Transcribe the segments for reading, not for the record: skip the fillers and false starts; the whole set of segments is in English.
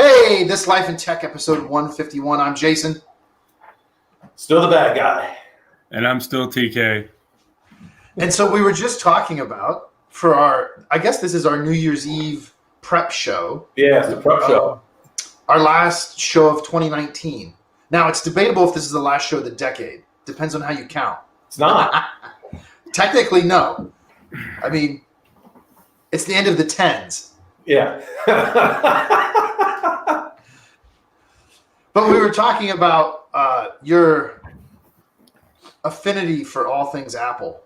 Hey, this Life in Tech episode 151. I'm Jason. Still the bad guy. And I'm still TK. And so we were just talking about for I guess this is our New Year's Eve prep show. Yeah, it's the prep show. Our last show of 2019. Now, it's debatable if this is the last show of the decade. Depends on how you count. It's not. Technically, no. I mean, it's the end of the tens. Yeah. But we were talking about your affinity for all things Apple.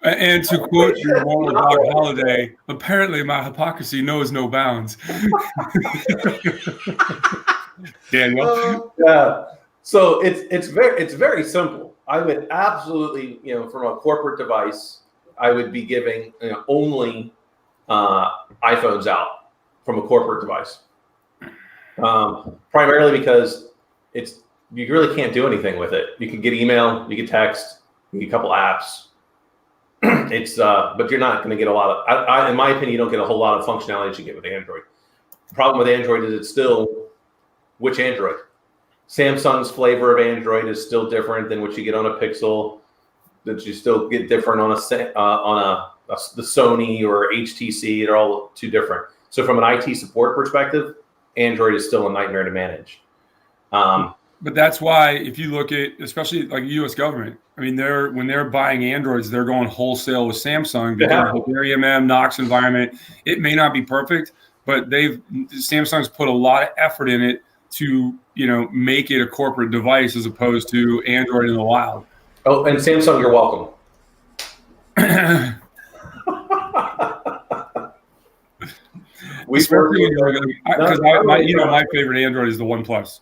And to quote your moral dog Holiday, apparently my hypocrisy knows no bounds. Daniel. Yeah. So it's very simple. I would absolutely, from a corporate device, I would be giving only iPhones out from a corporate device. Primarily because you really can't do anything with it. You can get email, you can text, you get a couple apps. But you're not going to get a lot of. In my opinion, you don't get a whole lot of functionality that you get with Android. The problem with Android is it's still which Android. Samsung's flavor of Android is still different than what you get on a Pixel. That you still get different on the Sony or HTC. They're all too different. So from an IT support perspective, Android is still a nightmare to manage. But that's why if you look at, especially like the U.S. government, I mean, when they're buying Androids, they're going wholesale with Samsung because of their EMM, Knox environment. It may not be perfect, but Samsung's put a lot of effort in it to, make it a corporate device as opposed to Android in the wild. Oh, and Samsung, you're welcome. My favorite Android is the OnePlus.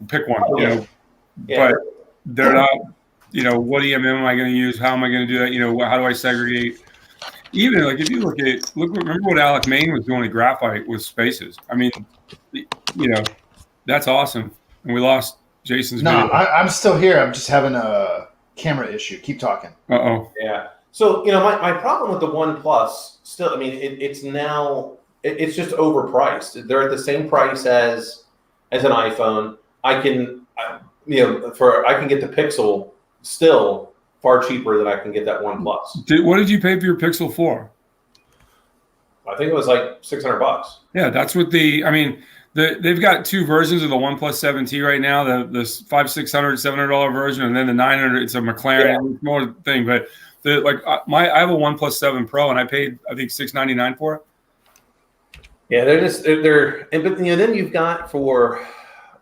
Pick one, Yeah. But they're not, what EMM am I going to use? How am I going to do that? How do I segregate? Even like if you remember what Alec Main was doing at Graphite with Spaces. I mean, that's awesome. And we lost Jason's video. I'm still here. I'm just having a camera issue. Keep talking. Uh-oh. Yeah. So, my problem with the OnePlus still, I mean, it's just overpriced. They're at the same price as an iPhone. I can get the Pixel still far cheaper than I can get that OnePlus. What did you pay for your Pixel for? I think it was like $600. Yeah, that's what they've got two versions of the OnePlus 7T right now. The $500, $600, $700 version, and then the $900. It's a McLaren more thing. But I have a OnePlus 7 Pro, and I paid I think $699 for it. Yeah, but then you've got for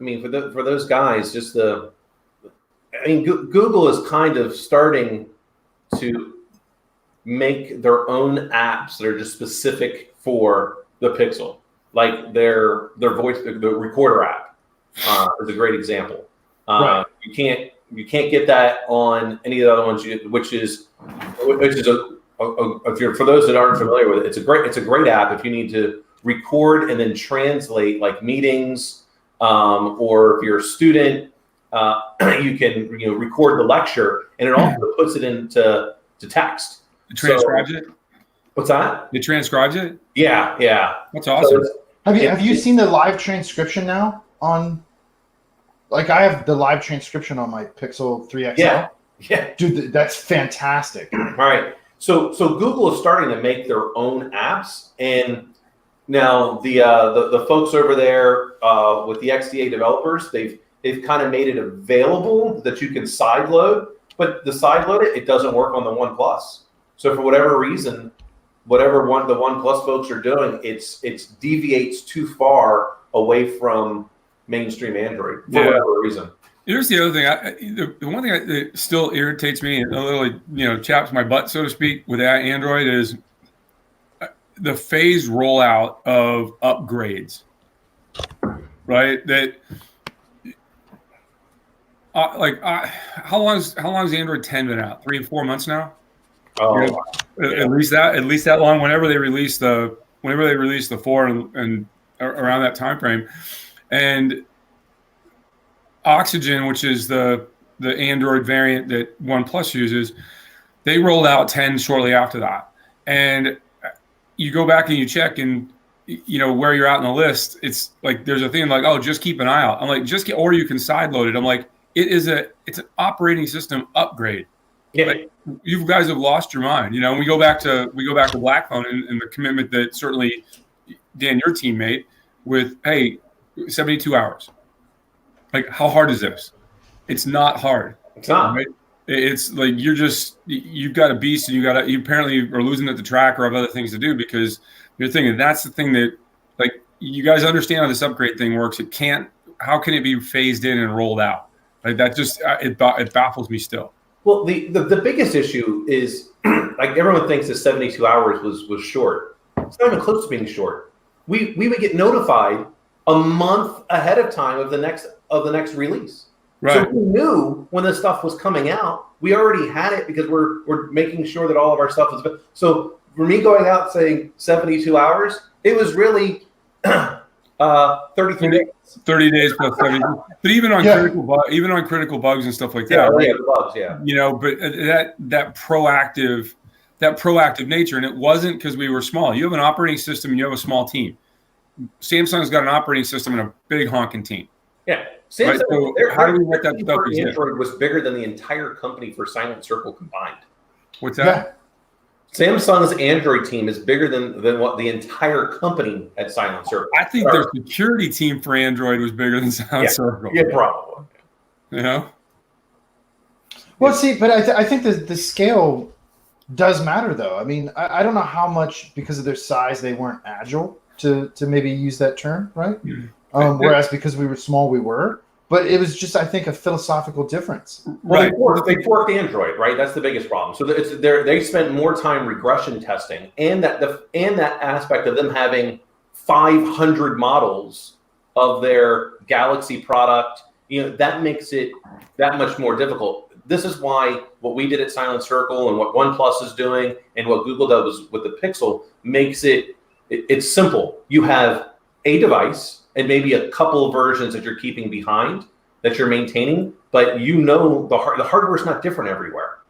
those guys, Google is kind of starting to make their own apps that are just specific for the Pixel, like their voice, the recorder app is a great example. Right. You can't get that on any of the other ones, which is for those that aren't familiar with it, it's a great app if you need to record and then translate like meetings, or if you're a student, you can record the lecture, and it also puts it into text. It transcribes it. What's that? It transcribes it. Yeah. That's awesome. So Have you seen the live transcription now on? Like I have the live transcription on my Pixel 3 XL. Yeah. Dude, that's fantastic. All right. So Google is starting to make their own apps, and now the folks over there with the XDA developers, they've kind of made it available that you can sideload, but the sideload it doesn't work on the OnePlus. So for whatever reason, the OnePlus folks are doing, it deviates too far away from mainstream Android for whatever reason. Here's the other thing. The one thing that still irritates me and literally, chaps my butt, so to speak, with Android is the phased rollout of upgrades. Right? That how long's Android 10 been out? 3 or 4 months now? At least that long. Whenever they release the 4 and around that time frame, and Oxygen, which is the Android variant that OnePlus uses, they rolled out 10 shortly after that. And you go back and you check, and where you're at in the list, it's like there's a thing like, oh, just keep an eye out. I'm like, or you can side load it. I'm like, it's an operating system upgrade. Yeah. Like, you guys have lost your mind. And we go back to Black Phone and the commitment that certainly Dan, your team made with, hey, 72 hours. Like, how hard is this? It's not hard. It's not. Right? It's like you've got a beast, and you apparently are losing at the track or have other things to do because you're thinking that's the thing that, like, you guys understand how this upgrade thing works. How can it be phased in and rolled out? Like, that just it baffles me still. Well, the biggest issue is like everyone thinks that 72 hours was short. It's not even close to being short. We would get notified a month ahead of time of the next release. Right. So we knew when the stuff was coming out. We already had it because we're making sure that all of our stuff is. So for me going out saying 72 hours, it was really 33 days. 30 days plus 70. But even on critical bugs and stuff like that. Yeah, right? Yeah, the bugs, yeah. But that proactive nature, and it wasn't because we were small. You have an operating system and you have a small team. Samsung's got an operating system and a big honking team. Yeah. Samsung, right? So how do we let that stuff exist? Android was bigger than the entire company for Silent Circle combined. What's that? Yeah. Samsung's Android team is bigger than what the entire company at Silent Circle. I think their security team for Android was bigger than Silent Circle. Yeah, probably. Well, see, but I think the scale does matter, though. I mean, I don't know how much, because of their size, they weren't agile to maybe use that term, right? Whereas because we were small, we were. But it was just, I think, a philosophical difference. Well, they forked Android, right? That's the biggest problem. So they spent more time regression testing, and that aspect of them having 500 models of their Galaxy product, that makes it that much more difficult. This is why what we did at Silent Circle and what OnePlus is doing and what Google does with the Pixel makes it's simple. You have a device and maybe a couple of versions that you're keeping behind that you're maintaining, but the hardware is not different everywhere.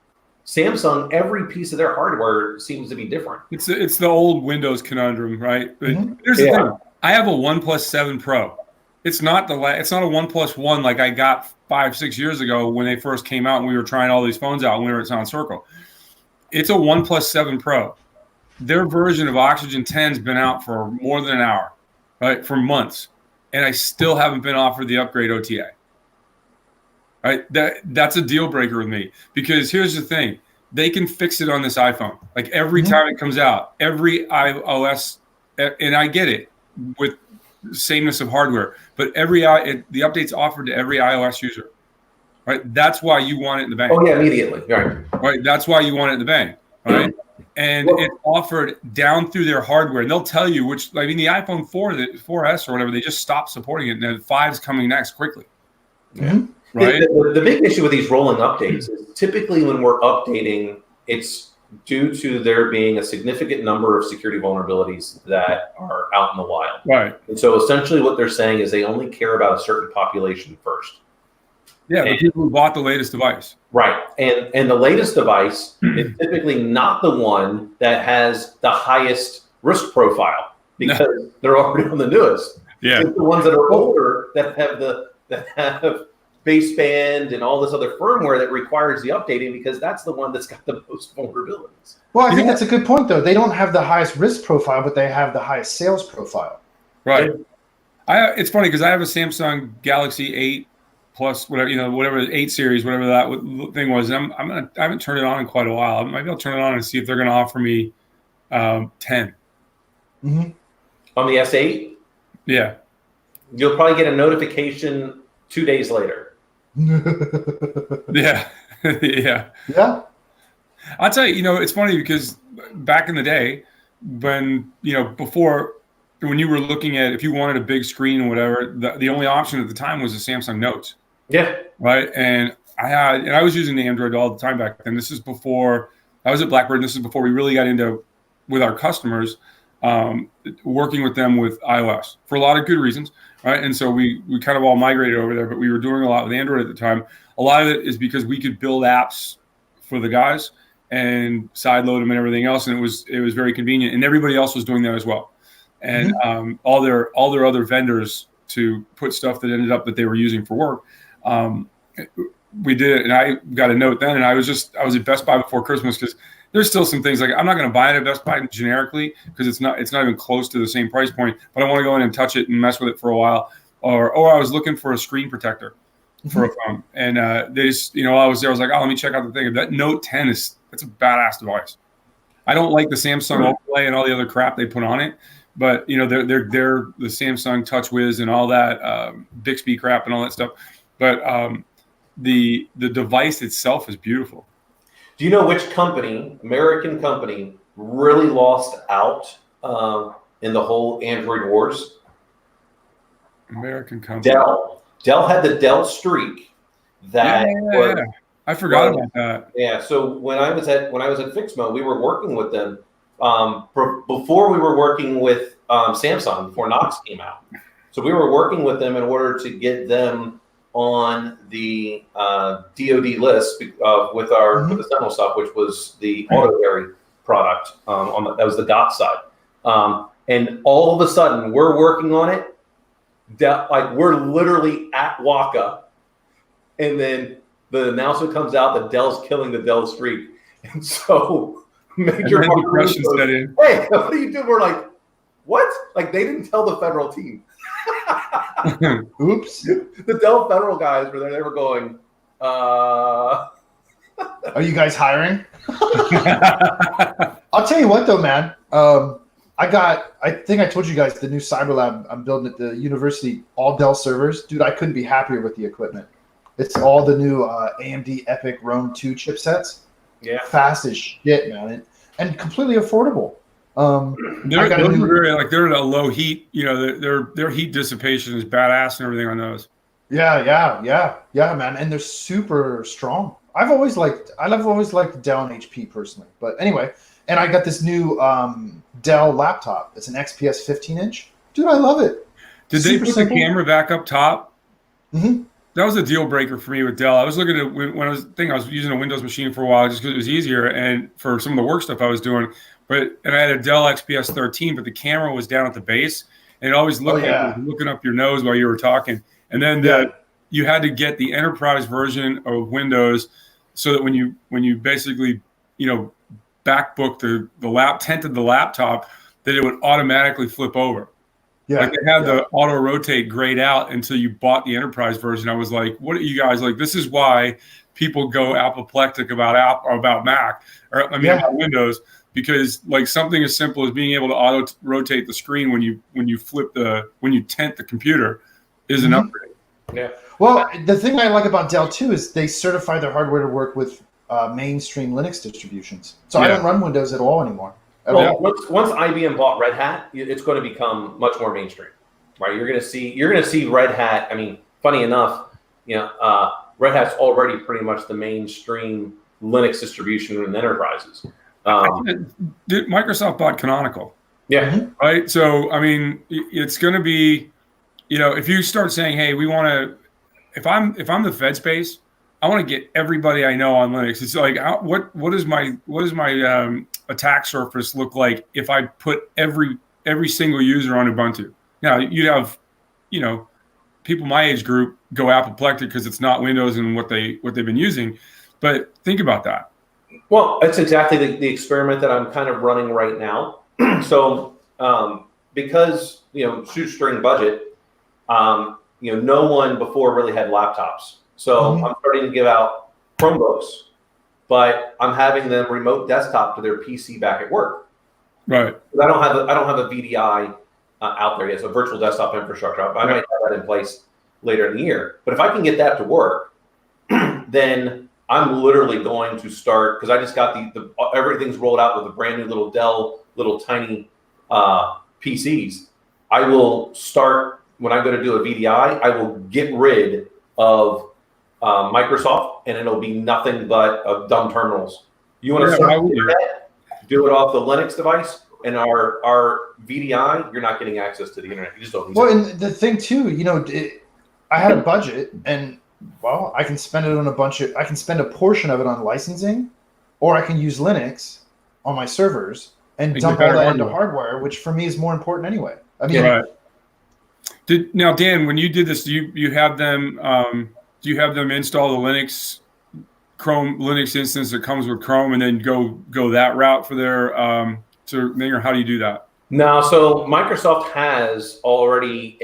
Samsung, every piece of their hardware seems to be different. It's the old Windows conundrum, right? But here's the thing: I have a OnePlus 7 Pro. It's not a OnePlus One like I got 5-6 years ago when they first came out and we were trying all these phones out when we were at Silent Circle. It's a OnePlus 7 Pro. Their version of Oxygen 10 has been out for more than an hour, right? For months. And I still haven't been offered the upgrade OTA. Right? That's a deal breaker with me, because here's the thing. They can fix it on this iPhone. Like every time it comes out, every iOS, and I get it with sameness of hardware, but the update's offered to every iOS user. Right? That's why you want it in the bank. Oh yeah, immediately. Right? That's why you want it in the bank. Right? And it's offered down through their hardware. And they'll tell you the iPhone 4, the 4S or whatever, they just stopped supporting it. And then 5's coming next quickly. Yeah. Right. The big issue with these rolling updates is typically when we're updating, it's due to there being a significant number of security vulnerabilities that are out in the wild. Right. And so essentially what they're saying is they only care about a certain population first. Yeah, the people who bought the latest device. Right. And the latest device is typically not the one that has the highest risk profile because they're already on the newest. Yeah. It's the ones that are older that have baseband and all this other firmware that requires the updating, because that's the one that's got the most vulnerabilities. Well, I think that's a good point, though. They don't have the highest risk profile, but they have the highest sales profile. Right. It's funny because I have a Samsung Galaxy 8 Plus, whatever 8 series, whatever that thing was. And I haven't turned it on in quite a while. Maybe I'll turn it on and see if they're going to offer me 10. Mm-hmm. On the S8? Yeah. You'll probably get a notification 2 days later. Yeah. Yeah. I'll tell you, it's funny because back in the day when you were looking at, if you wanted a big screen or whatever, the only option at the time was the Samsung Notes. Yeah. Right. And I was using the Android all the time back then. This is before I was at Blackbird. And this is before we really got into with our customers, working with them with iOS for a lot of good reasons. Right. And so we kind of all migrated over there, but we were doing a lot with Android at the time. A lot of it is because we could build apps for the guys and sideload them and everything else. And it was very convenient, and everybody else was doing that as well. and all their other vendors to put stuff that ended up that they were using for work. We did it, and I got a note then, and I was at Best Buy before Christmas because there's still some things like I'm not going to buy it at Best Buy generically because it's not even close to the same price point, but I want to go in and touch it and mess with it for a while. Or I was looking for a screen protector for a phone, and they just, while I was there, I was like, oh, let me check out the thing. That Note 10 that's a badass device. I don't like the Samsung overlay and all the other crap they put on it, but they're the Samsung TouchWiz and all that Bixby crap and all that stuff. But the device itself is beautiful. Do you know which American company, really lost out in the whole Android wars? American company. Dell had the Dell streak. I forgot about that. Yeah. So when I was at Fixmo, we were working with them before we were working with Samsung, before Knox came out. So we were working with them in order to get them on the DoD list with the Sentinel stuff, which was the AutoVary product. That was the GOT side. And all of a sudden, we're working on it. We're literally at WACA, and then the announcement comes out that Dell's killing the Dell streak, and so Major depression set in. Hey, what do you do? We're like, what? Like they didn't tell the federal team. Oops. The Dell federal guys were there. They were going, Are you guys hiring? I'll tell you what, though, man. I think I told you guys the new CyberLab I'm building at the university, all Dell servers. Dude, I couldn't be happier with the equipment. It's all the new AMD EPYC Rome 2 chipsets. Yeah. Fast as shit, man. And completely affordable. They're at a low heat. Their heat dissipation is badass and everything on those. Yeah, man. And they're super strong. I've always liked Dell and HP personally. But anyway, and I got this new Dell laptop. It's an XPS 15-inch. Dude, I love it. Did they put the camera back up top? Mm-hmm. That was a deal breaker for me with Dell. I was looking at when I was using a Windows machine for a while just because it was easier and for some of the work stuff I was doing. And I had a Dell XPS 13, but the camera was down at the base, and it always looked like it was looking up your nose while you were talking. And then you had to get the enterprise version of Windows so that when you basically backbook tented the laptop, that it would automatically flip over. Yeah, like they had the auto rotate grayed out until you bought the enterprise version. I was like, what are you guys like? This is why people go apoplectic about Mac about Windows, because like something as simple as being able to auto rotate the screen when you tent the computer is an upgrade. Yeah. Well, the thing I like about Dell too is they certify their hardware to work with mainstream Linux distributions. So I don't run Windows at all anymore. Once IBM bought Red Hat, it's going to become much more mainstream, right? You're going to see Red Hat. I mean, funny enough, Red Hat's already pretty much the mainstream Linux distribution in enterprises. Microsoft bought Canonical. Yeah. Right. So I mean, it's going to be, if you start saying, hey, we want to, if I'm the Fed space, I want to get everybody I know on Linux. It's like, what does my attack surface look like if I put every single user on Ubuntu? Now you'd have, people my age group go apoplectic because it's not Windows and what they've been using. But think about that. Well, that's exactly the experiment that I'm kind of running right now. So because shoestring budget, no one before really had laptops. So I'm starting to give out Chromebooks, but I'm having them remote desktop to their PC back at work. Right. I don't have a VDI out there yet, so virtual desktop infrastructure. I might have that in place later in the year. But if I can get that to work, then I'm literally going to start, because I just got everything's rolled out with a brand new little Dell, little tiny PCs. I will start, when I go to do a VDI, I will get rid of Microsoft, and it'll be nothing but dumb terminals. You want to start do it off the Linux device, and our VDI, you're not getting access to the internet. You just don't. And the thing too, I had a budget, and I can spend it on I can spend a portion of it on licensing, or I can use Linux on my servers and get dump all better that into hardware. hardware, which for me is more important anyway. I mean, Right. Now, Dan, when you did this, do you have them install the Chrome Linux instance that comes with Chrome, and then go that route for their or how do you do that? No, so Microsoft has already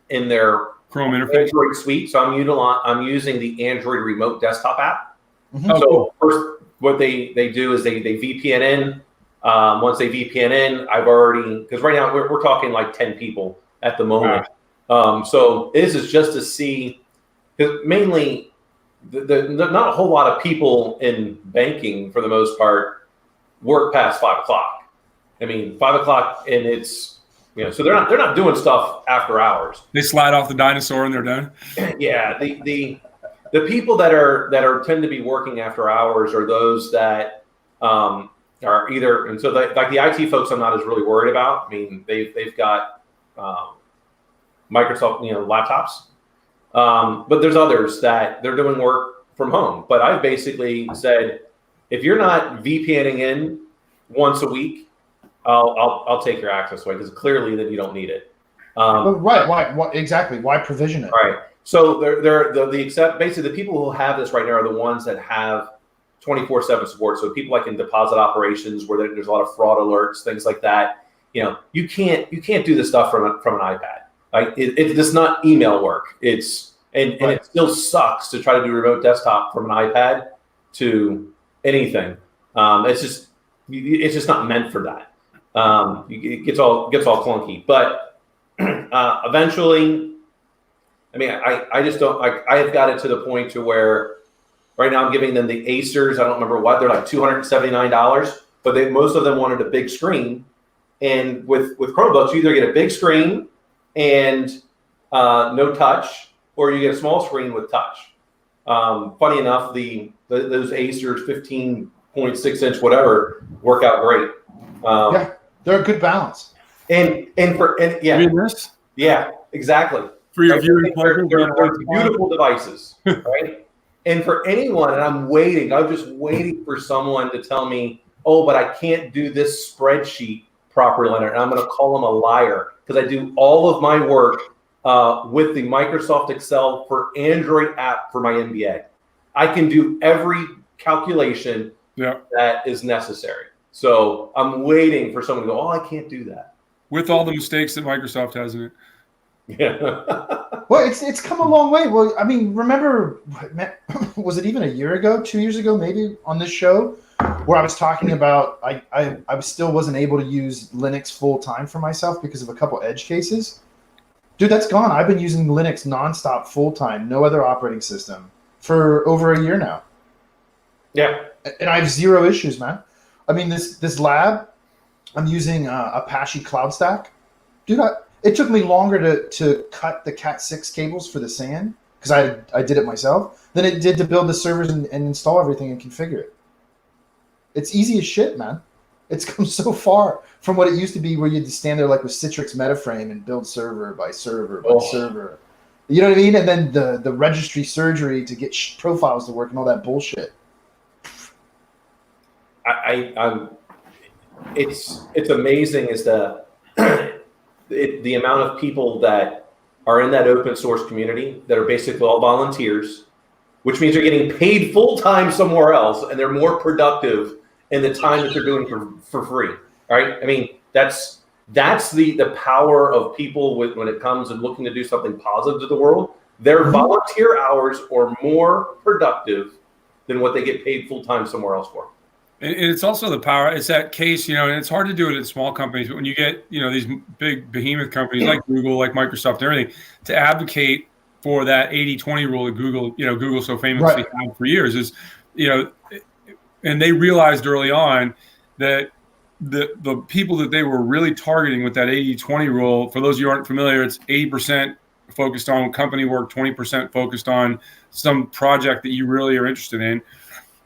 in their Chrome interface Android suite. So I'm using the Android Remote Desktop app. Mm-hmm. Oh, So cool. first, what they do is they VPN in. Once they VPN in, I've already, because right now we're talking like 10 people at the moment. So this is just to see, because mainly not a whole lot of people in banking for the most part work past 5 o'clock. I mean, 5 o'clock, and it's, so they're not doing stuff after hours. They slide off the dinosaur and they're done. Yeah, the people that are tend to be working after hours are those that are either, and so like the IT folks, I'm not as really worried about. I mean, they've got Microsoft laptops, but there's others that they're doing work from home. But I've basically said, if you're not VPNing in once a week, I'll take your access away, because clearly then you don't need it. Right. Why exactly? Why provision it? Right. So basically the people who have this right now are the ones that have 24/7 support. So people like in deposit operations where there's a lot of fraud alerts, things like that. You can't do this stuff from an iPad. Like it's just not email work. It's and it still sucks to try to do remote desktop from an iPad to anything. It's just not meant for that. It gets all clunky. But eventually, I mean, I just don't like. I have got it to the point to where right now I'm giving them the Acers. I don't remember what they're like, $279, but most of them wanted a big screen. And with Chromebooks, you either get a big screen and no touch, or you get a small screen with touch. Funny enough, those Acers 15.6-inch whatever work out great. Yeah, they're a good balance. Yeah, exactly. For your viewing pleasure, they're beautiful devices, right? And for anyone, and I'm just waiting for someone to tell me, oh, but I can't do this spreadsheet properly, Leonard. And I'm going to call them a liar, because I do all of my work with the Microsoft Excel for Android app for my MBA. I can do every calculation that is necessary. So I'm waiting for someone to go, oh, I can't do that. With all the mistakes that Microsoft has in it. Yeah. Well, it's come a long way. Well, I mean, remember, was it even a year ago, 2 years ago, maybe, on this show, where I was talking about I still wasn't able to use Linux full time for myself because of a couple edge cases? Dude, that's gone. I've been using Linux nonstop full time, no other operating system, for over a year now. Yeah. And I have zero issues, man. I mean, this lab, I'm using Apache Cloud Stack. Dude, it took me longer to cut the Cat6 cables for the SAN, because I did it myself, than it did to build the servers and install everything and configure it. It's easy as shit, man. It's come so far from what it used to be, where you had to stand there like with Citrix Metaframe and build server by server by server. You know what I mean? And then the registry surgery to get profiles to work and all that bullshit. It's amazing as the amount of people that are in that open source community that are basically all volunteers, which means they're getting paid full time somewhere else, and they're more productive in the time that they're doing for free. Right? I mean, that's the power of people when it comes and looking to do something positive to the world. Their volunteer hours are more productive than what they get paid full time somewhere else for. And it's also the power. It's that case, and it's hard to do it in small companies, but when you get, these big behemoth companies like Google, like Microsoft and everything, to advocate for that 80-20 rule that Google so famously had for years is, and they realized early on that the people that they were really targeting with that 80-20 rule, for those of you who aren't familiar, it's 80% focused on company work, 20% focused on some project that you really are interested in.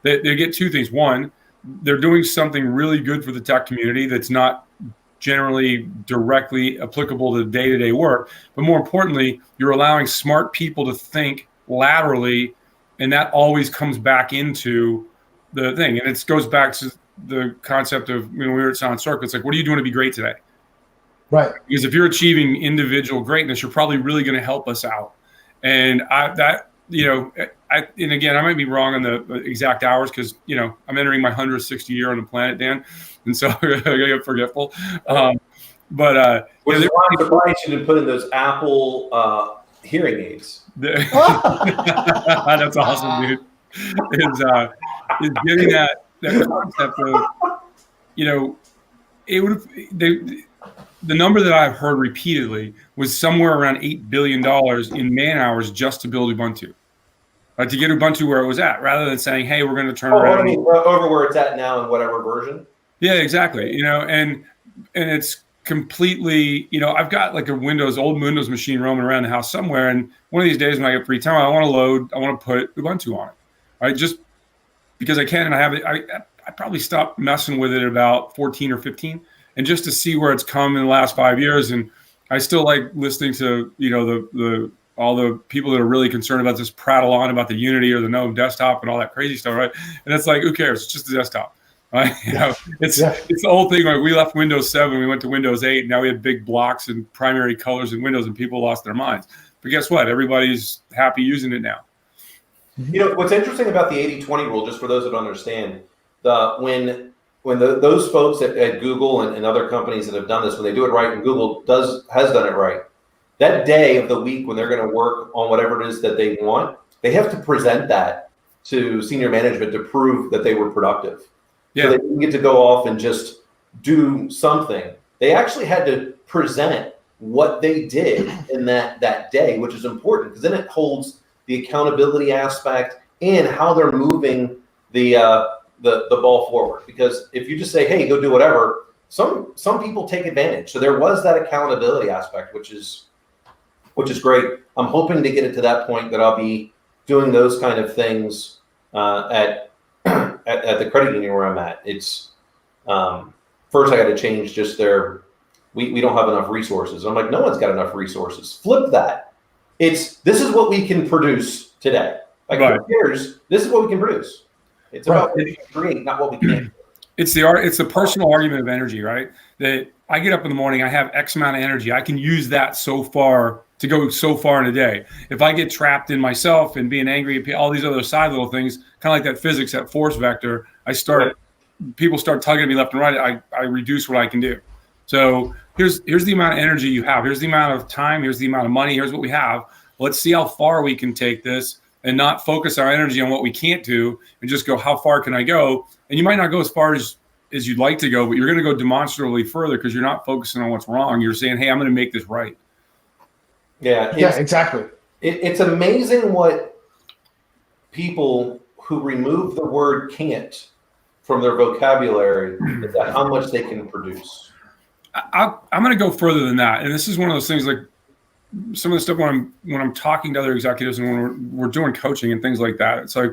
They get two things. One, they're doing something really good for the tech community that's not generally directly applicable to day-to-day work. But more importantly, you're allowing smart people to think laterally, and that always comes back into the thing. And it goes back to the concept of, we were at Sound Circle, it's like, what are you doing to be great today? Right. Because if you're achieving individual greatness, you're probably really going to help us out. And and again, I might be wrong on the exact hours because, I'm entering my 160th year on the planet, Dan. And so I get forgetful. Which is why I'm surprised you didn't put in those Apple hearing aids. That's awesome, dude. Is getting that concept of, it would have, the number that I've heard repeatedly was somewhere around $8 billion in man hours just to build Ubuntu. To get Ubuntu where it was at, rather than saying, hey, we're going to turn around. I mean, over where it's at now in whatever version. Yeah, exactly. And it's completely, I've got like old Windows machine roaming around the house somewhere. And one of these days when I get free time, I want to put Ubuntu on it. Right? Just because I can, and I have it. I probably stopped messing with it at about 14 or 15. And just to see where it's come in the last 5 years. And I still like listening to, all the people that are really concerned about this prattle on about the Unity or the GNOME desktop and all that crazy stuff, right? And it's like, who cares? It's just a desktop, right? It's the whole thing. Like we left Windows 7, we went to Windows 8, and now we have big blocks and primary colors in Windows, and people lost their minds. But guess what? Everybody's happy using it now. What's interesting about the 80-20 rule, just for those that don't understand, when those folks at Google and other companies that have done this, when they do it right, and Google has done it right, that day of the week when they're going to work on whatever it is that they want, they have to present that to senior management to prove that they were productive. Yeah. So they didn't get to go off and just do something. They actually had to present what they did in that day, which is important because then it holds the accountability aspect and how they're moving the ball forward. Because if you just say, hey, go do whatever, some people take advantage. So there was that accountability aspect, which is great. I'm hoping to get it to that point that I'll be doing those kind of things at the credit union where I'm at. It's first I got to change just we don't have enough resources. I'm like, no one's got enough resources. Flip that. This is what we can produce today. Like right. Who cares? This is what we can produce. It's about what we can create, not what we can't. It's the personal argument of energy, right? That I get up in the morning, I have X amount of energy. I can use that to go so far in a day. If I get trapped in myself and being angry at all these other side little things, kind of like that physics, that force vector, people start tugging at me left and right. I reduce what I can do. So here's the amount of energy you have. Here's the amount of time. Here's the amount of money. Here's what we have. Let's see how far we can take this and not focus our energy on what we can't do and just go, how far can I go? And you might not go as far as you'd like to go, but you're going to go demonstrably further because you're not focusing on what's wrong. You're saying, hey, I'm going to make this right. Yeah, exactly. It's amazing what people who remove the word can't from their vocabulary, how much they can produce. I'm going to go further than that. And this is one of those things, like some of the stuff when I'm talking to other executives and when we're doing coaching and things like that, it's like,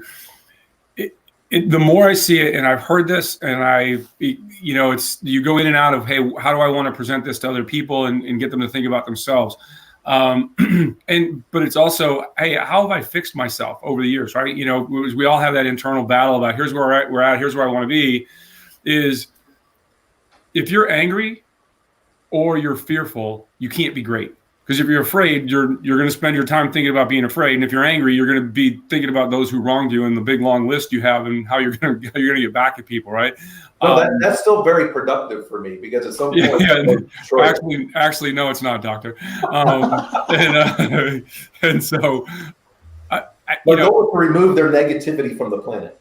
the more I see it, and I've heard this, and you go in and out of, hey, how do I want to present this to other people and get them to think about themselves? But it's also, hey, how have I fixed myself over the years, right? We all have that internal battle about here's where we're at, here's where I want to be. Is if you're angry or you're fearful, you can't be great. Because if you're afraid, you're going to spend your time thinking about being afraid, and if you're angry, you're going to be thinking about those who wronged you and the big long list you have and how you're going to get back at people, right? Well, that's still very productive for me because at some point, actually, no, it's not, Doctor. And so, but to remove their negativity from the planet.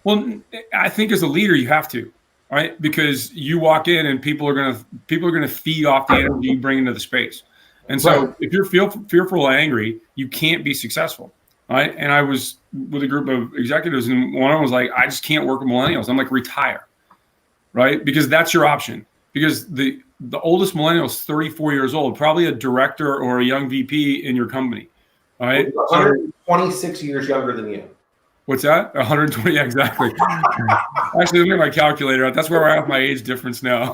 Well, I think as a leader, you have to, right? Because you walk in and people are going to feed off the energy you bring into the space. And so if you're fearful or angry, you can't be successful, right? And I was with a group of executives, and one of them was like, I just can't work with millennials. I'm like, retire, right? Because that's your option. Because the oldest millennial is 34 years old, probably a director or a young VP in your company, right? 126 years younger than you. What's that? 120, yeah, exactly. Actually, let me get my calculator out. That's where I have my age difference now.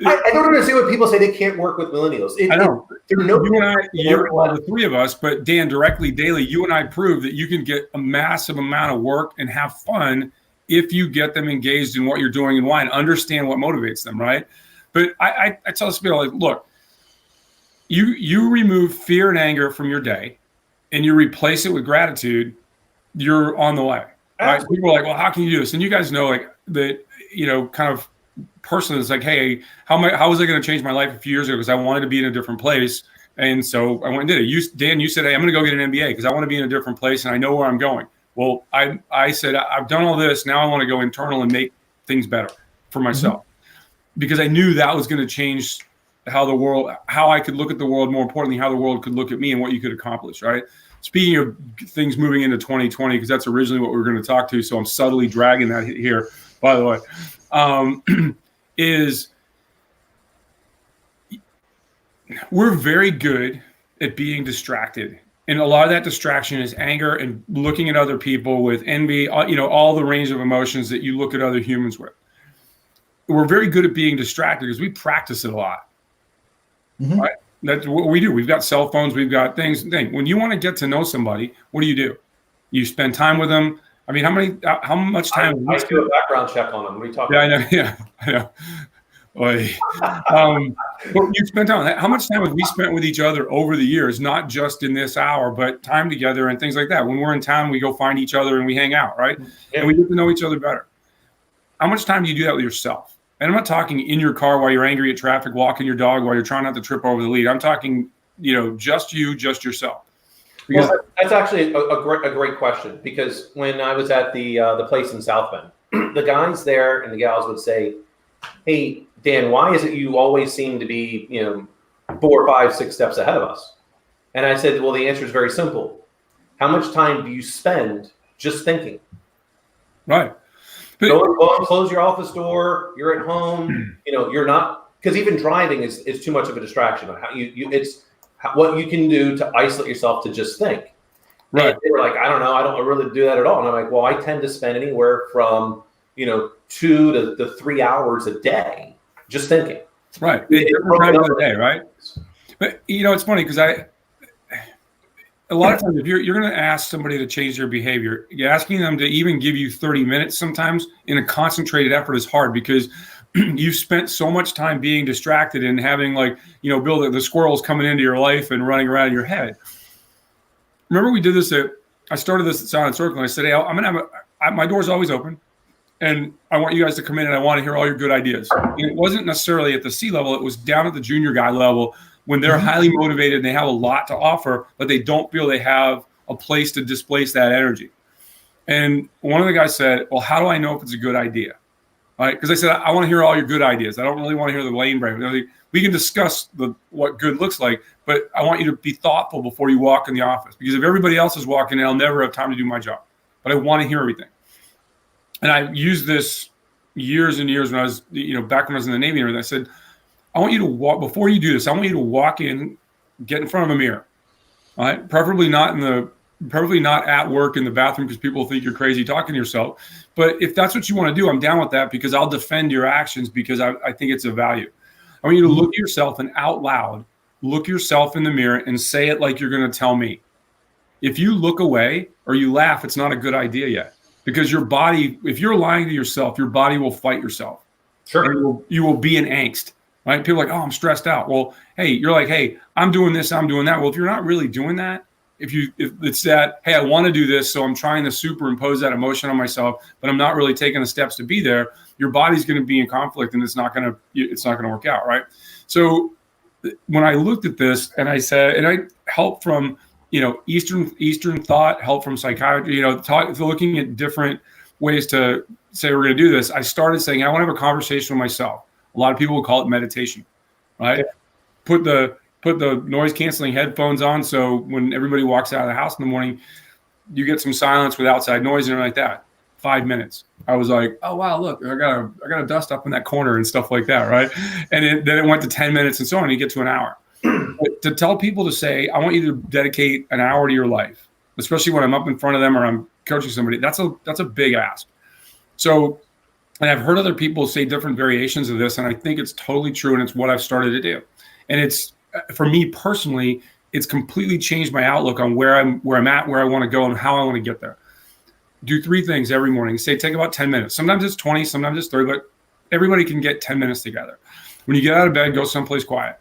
I don't understand when people say they can't work with millennials. I know. you and I, the three of us, but Dan, directly daily, you and I prove that you can get a massive amount of work and have fun if you get them engaged in what you're doing and why, and understand what motivates them, right? But I tell this people, like, look, you remove fear and anger from your day and you replace it with gratitude, you're on the way. Right? People are like, well, how can you do this? And you guys know, like, that, kind of person that's like, hey, how was I going to change my life a few years ago? Because I wanted to be in a different place. And so I went and did it. Dan, you said, hey, I'm going to go get an MBA because I want to be in a different place and I know where I'm going. Well, I said, I've done all this. Now I want to go internal and make things better for myself, because I knew that was going to change how I could look at the world, more importantly, how the world could look at me and what you could accomplish, right? Speaking of things moving into 2020, because that's originally what we were going to talk to, so I'm subtly dragging that here, by the way, is we're very good at being distracted. And a lot of that distraction is anger and looking at other people with envy, all the range of emotions that you look at other humans with. We're very good at being distracted because we practice it a lot. Right? That's what we do. We've got cell phones. We've got things. When you want to get to know somebody, what do? You spend time with them. I mean, how much time? I do a background check on them. What are you talking about? Yeah, I know. But you spent time. How much time have we spent with each other over the years? Not just in this hour, but time together and things like that. When we're in town, we go find each other and we hang out, right? Yeah. And we get to know each other better. How much time do you do that with yourself? And I'm not talking in your car while you're angry at traffic, walking your dog while you're trying not to trip over the lead. I'm talking, just you, just yourself. Because that's actually a great question, because when I was at the place in South Bend, the guys there and the gals would say, hey, Dan, why is it you always seem to be, 4, 5, 6 steps ahead of us? And I said, well, the answer is very simple. How much time do you spend just thinking? Right. Go and close your office door. You're at home. You're not, because even driving is too much of a distraction. It's what you can do to isolate yourself to just think. Right. And they were like, I don't know. I don't really do that at all. And I'm like, well, I tend to spend anywhere from 2 to 3 hours a day just thinking. Right. Different times of the day, right? But it's funny because a lot of times, if you're going to ask somebody to change their behavior, asking them to even give you 30 minutes sometimes in a concentrated effort is hard, because you've spent so much time being distracted and having, Bill, the squirrels coming into your life and running around in your head. Remember we did this I started this at Silent Circle, and I said, hey, I'm going to have my door's always open, and I want you guys to come in and I want to hear all your good ideas. And it wasn't necessarily at the C level. It was down at the junior guy level, when they're highly motivated and they have a lot to offer, but they don't feel they have a place to displace that energy. And one of the guys said, well, how do I know if it's a good idea? Right? Because I said, I want to hear all your good ideas. I don't really want to hear the lane break. We can discuss what good looks like, but I want you to be thoughtful before you walk in the office, because if everybody else is walking in, I'll never have time to do my job. But I want to hear everything. And I used this years and years when I was, back when I was in the Navy, and I said, I want you to walk, before you do this, I want you to walk in, get in front of a mirror, all right? Preferably not at work in the bathroom, because people think you're crazy talking to yourself. But if that's what you want to do, I'm down with that, because I'll defend your actions, because I think it's of value. I want you to look at yourself and out loud, look yourself in the mirror and say it like you're going to tell me. If you look away or you laugh, it's not a good idea yet, because your body, if you're lying to yourself, your body will fight yourself. Sure. And you will be in angst. Right? People are like, oh, I'm stressed out. Well, hey, you're like, hey, I'm doing this, I'm doing that. Well, if you're not really doing that, if it's that, hey, I want to do this, so I'm trying to superimpose that emotion on myself, but I'm not really taking the steps to be there, your body's going to be in conflict, and it's not going to work out, right? So when I looked at this, and I said, and I helped from Eastern thought, help from psychiatry, looking at different ways to say we're going to do this, I started saying I want to have a conversation with myself. A lot of people will call it meditation, right? Yeah. Put the noise canceling headphones on, so when everybody walks out of the house in the morning, you get some silence with outside noise and like that. 5 minutes. I was like, oh wow, look, I got a dust up in that corner and stuff like that, right? And then it went to 10 minutes and so on. And you get to an hour. But to tell people to say, I want you to dedicate an hour to your life, especially when I'm up in front of them or I'm coaching somebody, that's a big ask. So. And I've heard other people say different variations of this, and I think it's totally true, and it's what I've started to do. And it's for me personally, it's completely changed my outlook on where I'm at, where I want to go, and how I want to get there. Do 3 things every morning. Say take about 10 minutes. Sometimes it's 20, sometimes it's 30, but everybody can get 10 minutes together. When you get out of bed, go someplace quiet.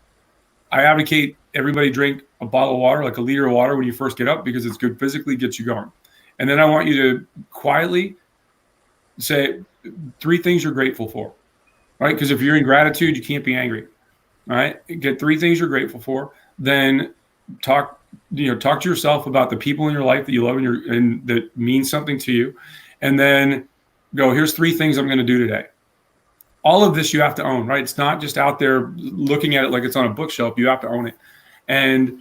I advocate everybody drink a bottle of water, like a liter of water when you first get up, because it's good physically, gets you going. And then I want you to quietly say 3 things you're grateful for, right? Because if you're in gratitude, you can't be angry, all right? Get 3 things you're grateful for. Then talk to yourself about the people in your life that you love and that mean something to you. And then go, here's 3 things I'm going to do today. All of this you have to own, right? It's not just out there looking at it like it's on a bookshelf. You have to own it. And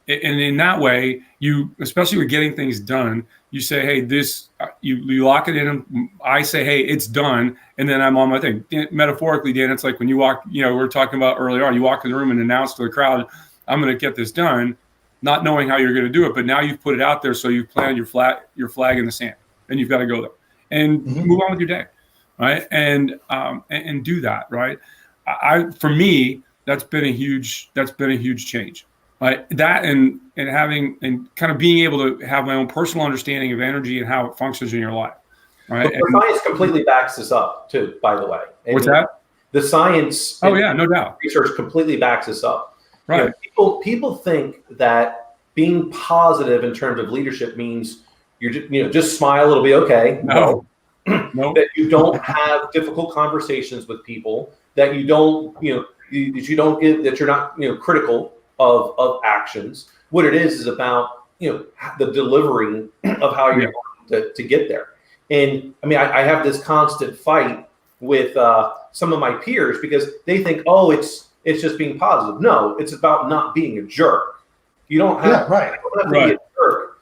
in that way, you, especially with getting things done, you say, hey, this, you lock it in. And I say, hey, it's done. And then I'm on my thing. Metaphorically, Dan, it's like when you walk, we were talking about earlier on, you walk in the room and announce to the crowd, I'm going to get this done, not knowing how you're going to do it. But now you've put it out there. So you've planted your flag in the sand, and you've got to go there and move on with your day. Right. And do that. Right. For me, that's been a huge change. Right. That and having and kind of being able to have my own personal understanding of energy and how it functions in your life. Right. But the science completely backs this up too, by the way. And what's that? The science. Oh yeah, no doubt. Research completely backs this up. Right. People think that being positive in terms of leadership means you're just smile, it'll be okay. No. Nope. That you don't have difficult conversations with people, that you don't, that you're not, critical of actions. What it is about, the delivery of how you're going to get there. And I mean, I have this constant fight with some of my peers because they think, oh, it's just being positive. No, it's about not being a jerk. You don't have, right. You don't have to be a jerk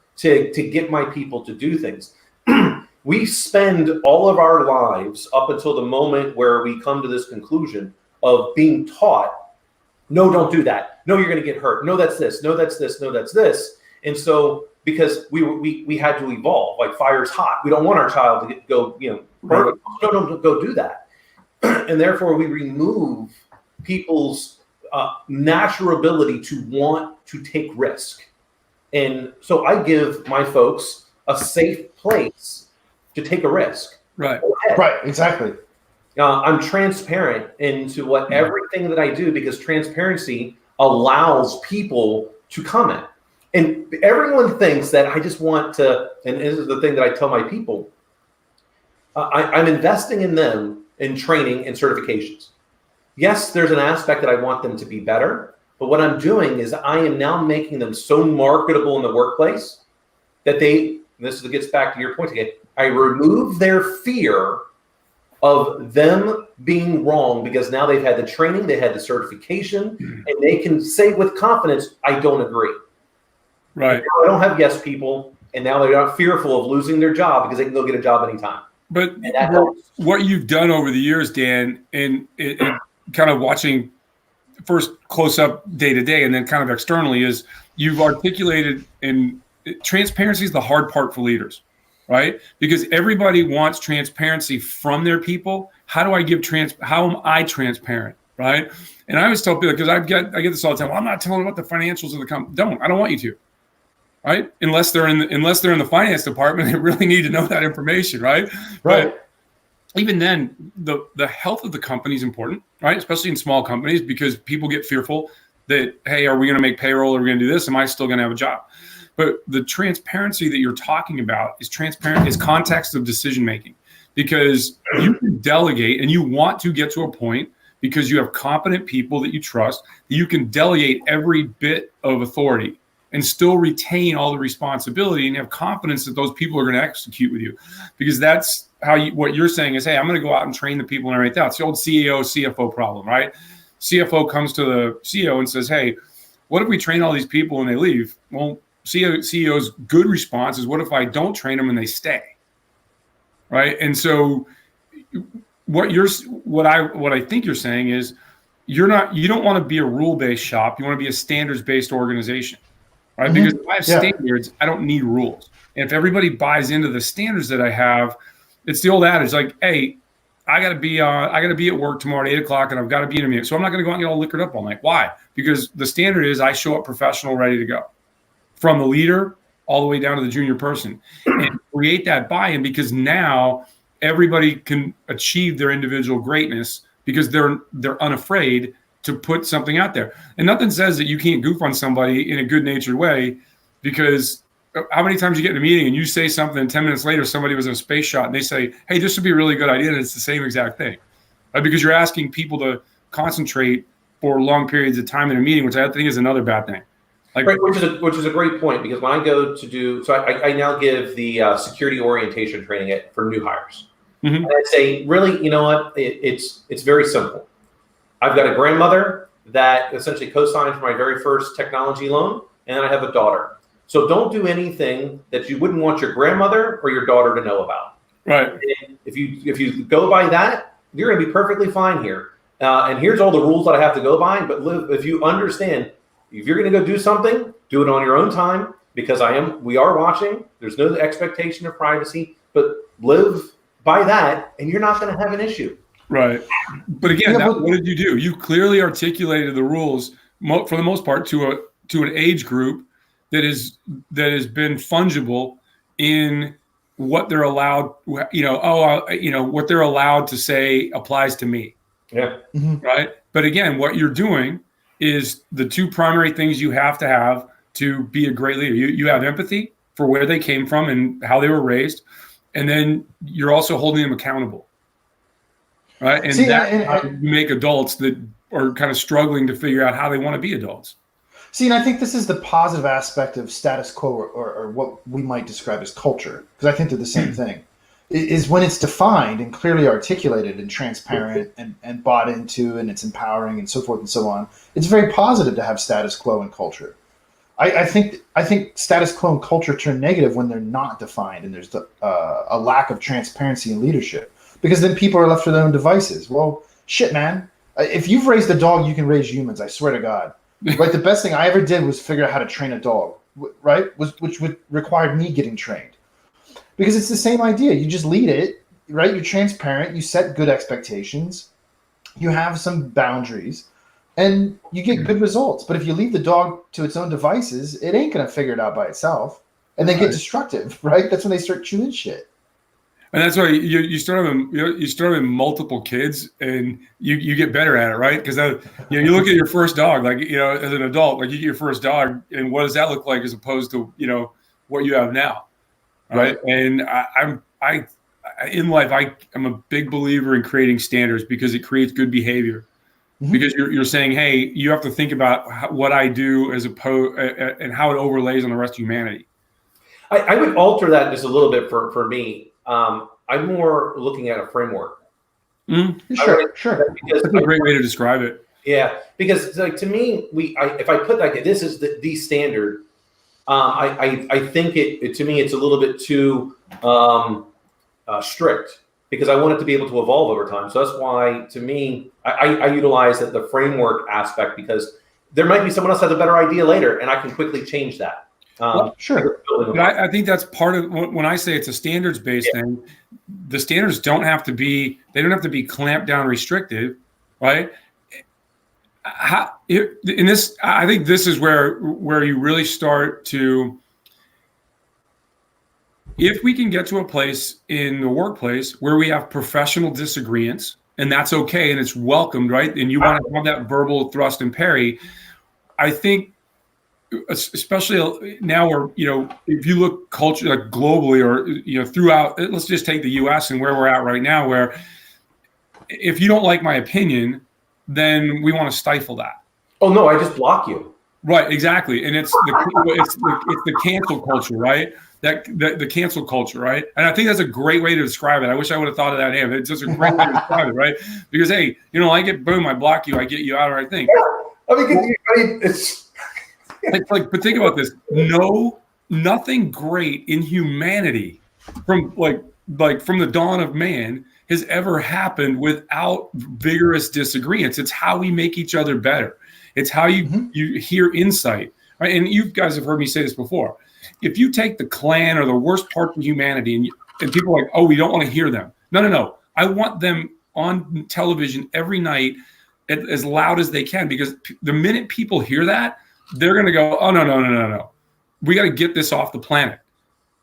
to get my people to do things. We spend all of our lives up until the moment where we come to this conclusion of being taught, no, don't do that. No, you're going to get hurt. No, that's this. No, that's this. No, that's this. And so because we had to evolve, like fire's hot. We don't want our child to go, burn. No, don't go do that. And therefore we remove people's natural ability to want to take risk. And so I give my folks a safe place to take a risk. Right. Right. Exactly. I'm transparent into everything that I do because transparency allows people to comment. And everyone thinks that I just want to, and this is the thing that I tell my people, I'm investing in them in training and certifications. Yes, there's an aspect that I want them to be better, but what I'm doing is I am now making them so marketable in the workplace that this gets back to your point again, I remove their fear of them being wrong because now they've had the training, they had the certification, and they can say with confidence, I don't agree. Right. I don't have yes people, and now they're not fearful of losing their job because they can go get a job anytime. But what you've done over the years, Dan, and kind of watching first close up day to day and then kind of externally is you've articulated, and transparency is the hard part for leaders. Right? Because everybody wants transparency from their people. How do I give how am I transparent? Right? And I always tell people, because I get this all the time. Well, I'm not telling them what the financials of the company. I don't want you to. Right? Unless they're in the finance department, they really need to know that information, right? Right. But even then, the health of the company is important, right? Especially in small companies, because people get fearful that, hey, are we going to make payroll? Are we going to do this? Am I still going to have a job? But the transparency that you're talking about is context of decision making, because you can delegate and you want to get to a point because you have competent people that you trust, that you can delegate every bit of authority and still retain all the responsibility and have confidence that those people are going to execute with you. Because that's what you're saying is, hey, I'm going to go out and train the people and everything. It's the old CEO, CFO problem, right? CFO comes to the CEO and says, hey, what if we train all these people and they leave? Well, CEO's good response is, what if I don't train them and they stay? Right. And so what I think you're saying is you don't want to be a rule-based shop. You want to be a standards-based organization. Right. Mm-hmm. Because if I have standards, I don't need rules. And if everybody buys into the standards that I have, it's the old adage like, hey, I got to be at work tomorrow at 8:00, and I've got to be in a meeting. So I'm not going to go out and get all liquored up all night. Why? Because the standard is I show up professional, ready to go, from the leader all the way down to the junior person, and create that buy-in, because now everybody can achieve their individual greatness because they're unafraid to put something out there. And nothing says that you can't goof on somebody in a good-natured way, because how many times you get in a meeting and you say something and 10 minutes later somebody was in a space shot and they say, hey, this would be a really good idea, and it's the same exact thing. Right? Because you're asking people to concentrate for long periods of time in a meeting, which I think is another bad thing. Like, right, which is a great point, because when I go to do, so I now give the security orientation training for new hires. Mm-hmm. And I say, really, you know what? It's very simple. I've got a grandmother that essentially co-signed for my very first technology loan, and then I have a daughter. So don't do anything that you wouldn't want your grandmother or your daughter to know about. Right. And if you go by that, you're going to be perfectly fine here. And here's all the rules that I have to go by. But if you understand, if you're going to go do something, do it on your own time, because we are watching. There's no expectation of privacy, but live by that, and you're not going to have an issue. Right. But again, what did you do? You clearly articulated the rules for the most part to an age group that has been fungible in what they're allowed, what they're allowed to say applies to me. Yeah. Mm-hmm. Right. But again, what you're doing is the two primary things you have to have to be a great leader. You have empathy for where they came from and how they were raised, and then you're also holding them accountable. Right. And you make adults that are kind of struggling to figure out how they want to be adults. See, and I think this is the positive aspect of status quo, or what we might describe as culture, because I think they're the same thing, is when it's defined and clearly articulated and transparent and bought into, and it's empowering and so forth and so on. It's very positive to have status quo and culture. I think status quo and culture turn negative when they're not defined and there's a lack of transparency and leadership, because then people are left to their own devices. Well, shit, man. If you've raised a dog, you can raise humans. I swear to God. Right, the best thing I ever did was figure out how to train a dog, right? Which required me getting trained, because it's the same idea. You just lead it, right? You're transparent. You set good expectations. You have some boundaries, and you get good results. But if you leave the dog to its own devices, it ain't gonna figure it out by itself, and they get destructive, right? That's when they start chewing shit. And that's why you start having multiple kids, and you get better at it, right? Because you look at your first dog, like, as an adult, like you get your first dog, and what does that look like as opposed to what you have now, right? And I'm in life, I'm a big believer in creating standards, because it creates good behavior. Mm-hmm. Because you're saying, hey, you have to think about what I do as opposed and how it overlays on the rest of humanity. I would alter that just a little bit for me. I'm more looking at a framework. Mm-hmm. Sure. That's a great way to describe it. Yeah, because to me, if I put like this is the standard, I think to me it's a little bit too strict, because I want it to be able to evolve over time. So that's why, to me, I utilize the framework aspect, because there might be someone else has a better idea later, and I can quickly change that. Sure. But I think that's part of when I say it's a standards-based thing. The standards don't have to be clamped down restrictive, right? I think this is where you really start to, if we can get to a place in the workplace where we have professional disagreements, and that's okay, and it's welcomed, right? And you want to have that verbal thrust and parry. I think, especially now, where if you look culture, like globally, or throughout, let's just take the U.S. and where we're at right now, where if you don't like my opinion, then we want to stifle that. Oh no, I just block you. Right, exactly, and it's the cancel culture, right? The cancel culture, right? And I think that's a great way to describe it. I wish I would have thought of that. It's just a great way to describe it, right? Because hey, I get boom, I block you, I get you out, or I think. Yeah. I mean, it's. But think about this. Nothing great in humanity from the dawn of man has ever happened without vigorous disagreements. It's how we make each other better. It's how you hear insight, right? And you guys have heard me say this before. If you take the Klan or the worst parts of humanity and people are like, oh, we don't want to hear them. No. I want them on television every night as loud as they can, because the minute people hear that, they're going to go, oh, no. We got to get this off the planet,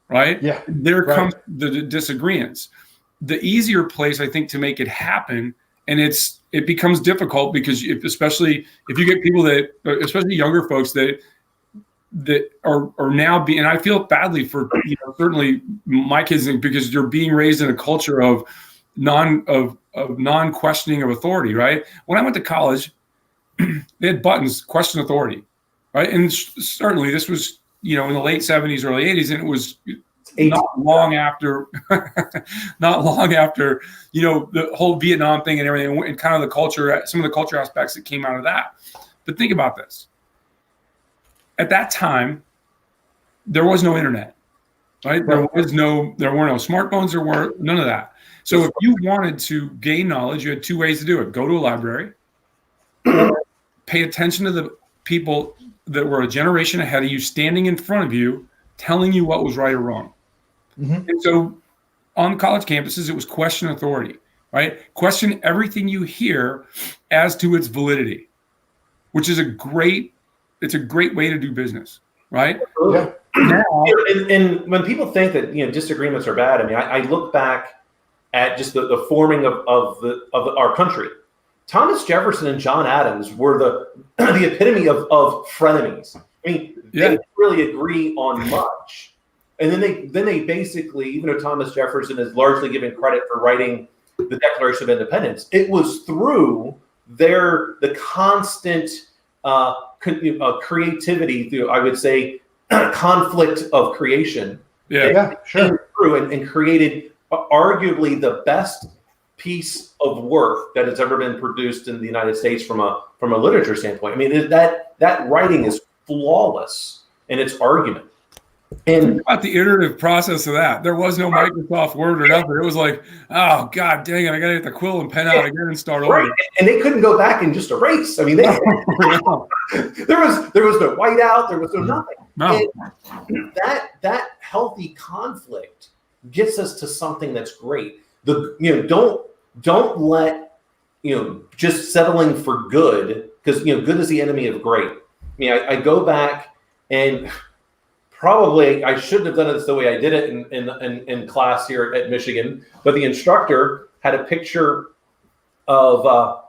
right? Yeah. There comes the disagreements. The easier place, I think, to make it happen, and it becomes difficult because especially if you get people that, especially younger folks that are now being, and I feel badly for certainly my kids, because you're being raised in a culture of non-questioning of authority, right? When I went to college, they had buttons, question authority, right? And certainly this was, in the late 70s, early 80s, and it was not long after, the whole Vietnam thing and everything, and kind of the culture, some of the culture aspects that came out of that. But think about this. At that time, there was no internet, right? There were no smartphones, there were none of that. So if you wanted to gain knowledge, you had two ways to do it. Go to a library, or pay attention to the people that were a generation ahead of you, standing in front of you, telling you what was right or wrong. Mm-hmm. And so on college campuses, it was question authority, right? Question everything you hear as to its validity, which is a great way to do business, right? Yeah. Now, and when people think that disagreements are bad, I mean, I look back at just the forming of our country. Thomas Jefferson and John Adams were the epitome of frenemies. I mean, they didn't really agree on much. And then they basically, even though Thomas Jefferson is largely given credit for writing the Declaration of Independence, it was through the constant creativity, through, I would say, conflict of creation. Through and created arguably the best piece of work that has ever been produced in the United States from a literature standpoint. I mean, that writing is flawless in its argument. And think about the iterative process of that. There was no Microsoft Word or nothing. It was like, oh God dang it, I gotta get the quill and pen out again and start over. And they couldn't go back and just erase. I mean, there was no whiteout, there was no nothing. No. And that healthy conflict gets us to something that's great. Don't let just settling for good, because good is the enemy of great. I mean, I go back, and probably I shouldn't have done it the way I did it in class here at Michigan, but the instructor had a picture of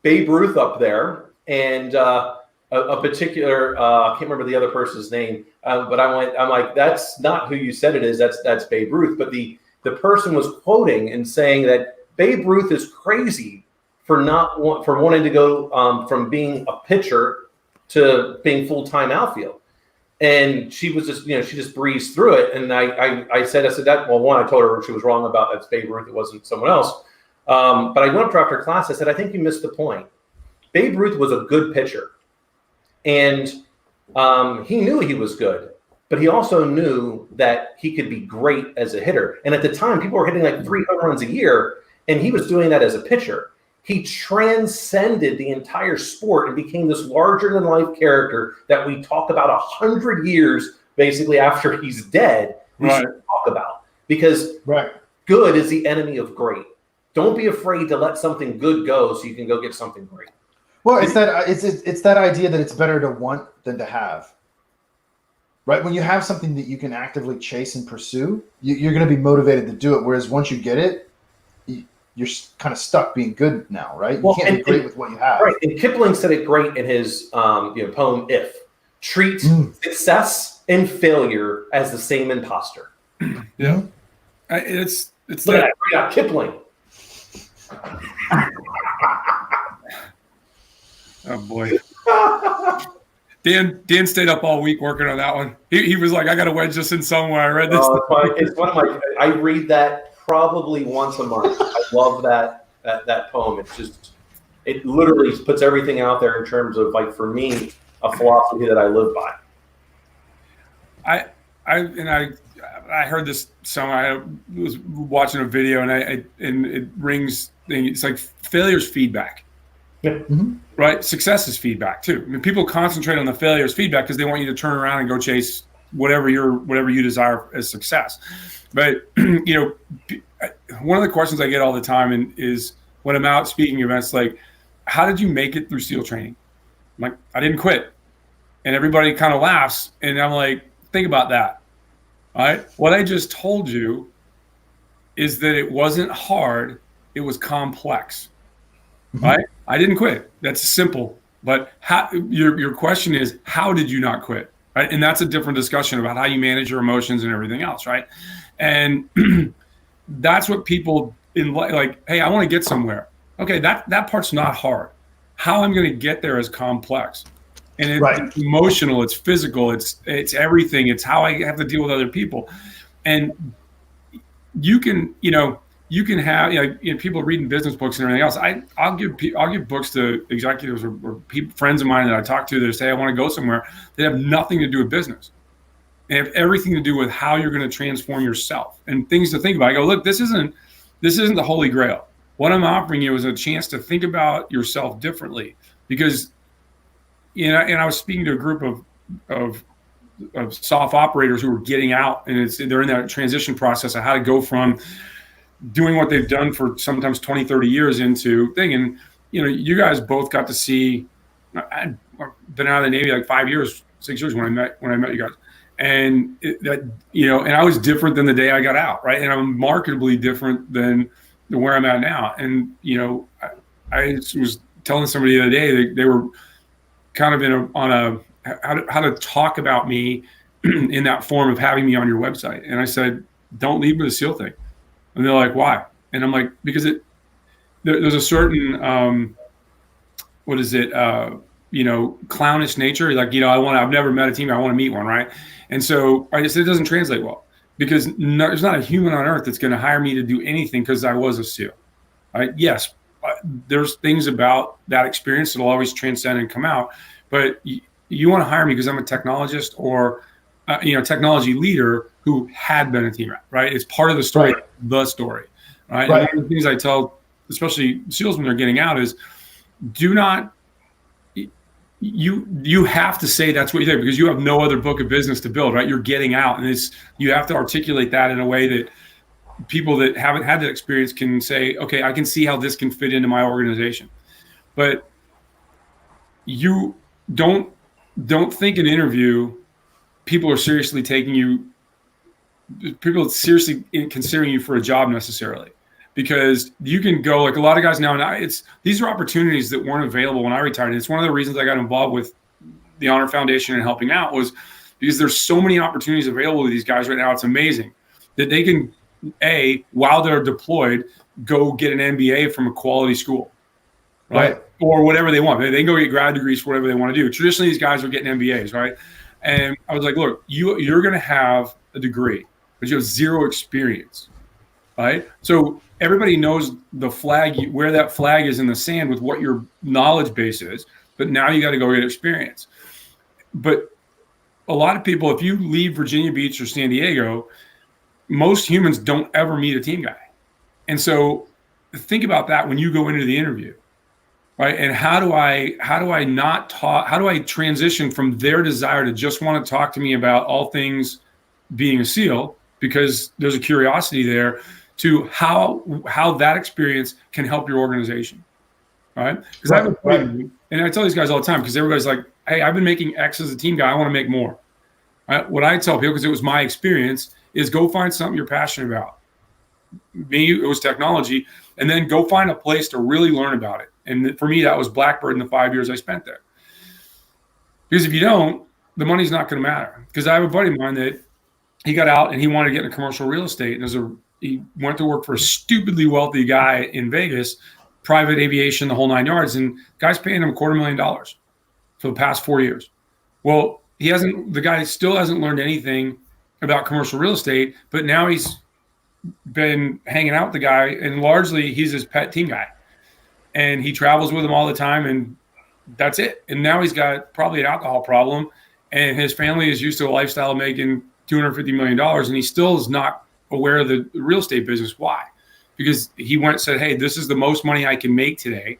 Babe Ruth up there, and a particular I can't remember the other person's name, but I'm like, that's not who you said it is. That's Babe Ruth. But the person was quoting and saying that Babe Ruth is crazy for wanting to go from being a pitcher to being full-time outfield. And she was just, she just breezed through it. And I said that, well, one, I told her she was wrong about that's Babe Ruth. It wasn't someone else. But I went up to her after class. I said, I think you missed the point. Babe Ruth was a good pitcher. And he knew he was good, but he also knew that he could be great as a hitter. And at the time, people were hitting like 3 home runs a year, and he was doing that as a pitcher. He transcended the entire sport and became this larger-than-life character that we talk about 100 years, basically, after he's dead, we should talk about. Because good is the enemy of great. Don't be afraid to let something good go so you can go get something great. Well, it's that idea that it's better to want than to have, right? When you have something that you can actively chase and pursue, you're going to be motivated to do it. Whereas once you get it, you're kind of stuck being good now, right? You can't be great with what you have. Right. And Kipling said it great in his poem "If." Treat success and failure as the same imposter. Yeah, it's look at that. Kipling. Oh boy. Dan stayed up all week working on that one. He was like, I got to wedge this in somewhere. I read this. It's one of my. I read that probably once a month. I love that poem. It's just, it literally puts everything out there in terms of, like, for me, a philosophy that I live by. I heard this song. I was watching a video, and it rings. It's like failure's feedback. Yeah. Mm-hmm. Right? Success is feedback too. I mean, people concentrate on the failure as feedback because they want you to turn around and go chase whatever you desire as success. But one of the questions I get all the time is when I'm out speaking events, like, how did you make it through SEAL training? I'm like, I didn't quit. And everybody kind of laughs. And I'm like, think about that. All right. What I just told you is that it wasn't hard. It was complex. Right. I didn't quit. That's simple. But how, your question is, how did you not quit? Right. And that's a different discussion about how you manage your emotions and everything else. Right. And that's what people like, hey, I want to get somewhere. Okay. That part's not hard. How I'm going to get there is complex. And it's emotional, it's physical, it's everything. It's how I have to deal with other people. And you can have, people reading business books and everything else. I'll give books to executives or friends of mine that I talk to that say, I want to go somewhere. They have nothing to do with business. They have everything to do with how you're going to transform yourself and things to think about. I go, look, this isn't the Holy Grail. What I'm offering you is a chance to think about yourself differently, because and I was speaking to a group of soft operators who were getting out, and they're in that transition process of how to go from doing what they've done for sometimes 20, 30 years into thing. And, you guys both got to see, I've been out of the Navy like 5 years, 6 years when I met you guys. And and I was different than the day I got out. Right. And I'm markedly different than where I'm at now. And, I was telling somebody the other day, they were kind of on how to talk about me in that form of having me on your website. And I said, don't leave with the SEAL thing. And they're like, why? And I'm like, because there's a certain, clownish nature. Like, I've never met a team. I want to meet one. Right. And so I just said, it doesn't translate well, because there's not a human on earth that's going to hire me to do anything because I was a SEAL. Right. Yes. There's things about that experience that'll always transcend and come out, but you want to hire me because I'm a technologist or, technology leader who had been a team rat, right? It's part of the story, the story, right? And one of the things I tell, especially SEALs when they're getting out, is do not, you have to say that's what you did, because you have no other book of business to build, right? You're getting out, and you have to articulate that in a way that people that haven't had that experience can say, okay, I can see how this can fit into my organization. But you don't think an interview, people are seriously considering you for a job necessarily, because you can go, like a lot of guys now, and these are opportunities that weren't available when I retired. And it's one of the reasons I got involved with the Honor Foundation and helping out, was because there's so many opportunities available to these guys right now. It's amazing that they can, while they're deployed, go get an MBA from a quality school, right? Or whatever they want. They can go get grad degrees for whatever they want to do. Traditionally, these guys are getting MBAs, right? And I was like, look, you're going to have a degree, but you have zero experience, right? So everybody knows the flag, where that flag is in the sand with what your knowledge base is, but now you got to go get experience. But a lot of people, if you leave Virginia Beach or San Diego, most humans don't ever meet a team guy. And so think about that when you go into the interview, right? And how do I transition from their desire to just want to talk to me about all things being a SEAL, because there's a curiosity there, to how that experience can help your organization, right? Because I have a point, and I tell these guys all the time, because everybody's like, hey, I've been making X as a team guy, I want to make more. Right? What I tell people, because it was my experience, is go find something you're passionate about. Me, it was technology, and then go find a place to really learn about it. And for me, that was Blackbird in the 5 years I spent there. Because if you don't, the money's not going to matter. Because I have a buddy of mine that he got out and he wanted to get into commercial real estate, and he went to work for a stupidly wealthy guy in Vegas, private aviation, the whole 9 yards, and guy's paying him $250,000 for the past 4 years. Well, the guy still hasn't learned anything about commercial real estate, but now he's been hanging out with the guy, and largely he's his pet team guy, and he travels with him all the time, and that's it. And now he's got probably an alcohol problem, and his family is used to a lifestyle of making $250 million, and he still is not aware of the real estate business. Why? Because he went and said, hey, this is the most money I can make today.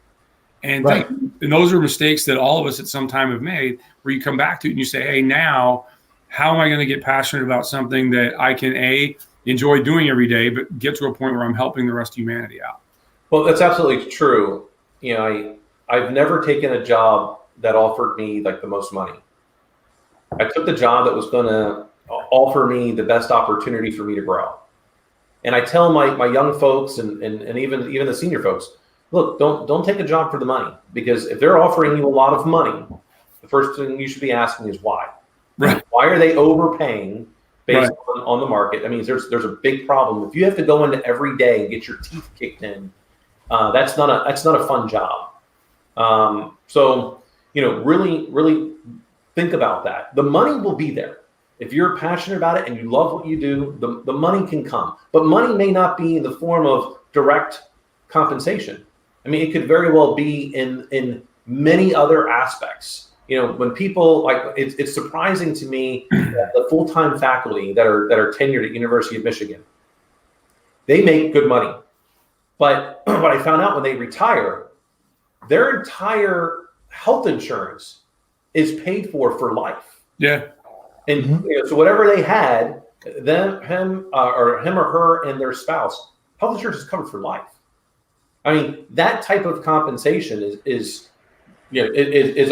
And, and those are mistakes that all of us at some time have made, where you come back to it and you say, hey, now how am I going to get passionate about something that I can enjoy doing every day, but get to a point where I'm helping the rest of humanity out? Well, that's absolutely true. I've never taken a job that offered me like the most money. I took the job that was going to offer me the best opportunity for me to grow. And I tell my young folks and even the senior folks, look, don't take a job for the money, because if they're offering you a lot of money, the first thing you should be asking is why. Right. Why are they overpaying based on the market? I mean, there's a big problem. If you have to go into every day and get your teeth kicked in, that's not a fun job. So really think about that. The money will be there. If you're passionate about it and you love what you do, the money can come. But money may not be in the form of direct compensation. I mean, it could very well be in many other aspects. When people it's surprising to me that the full-time faculty that are tenured at University of Michigan, they make good money. But what I found out when they retire, their entire health insurance is paid for life. Yeah. And so whatever they had, him or her and their spouse, health insurance is covered for life. I mean, that type of compensation is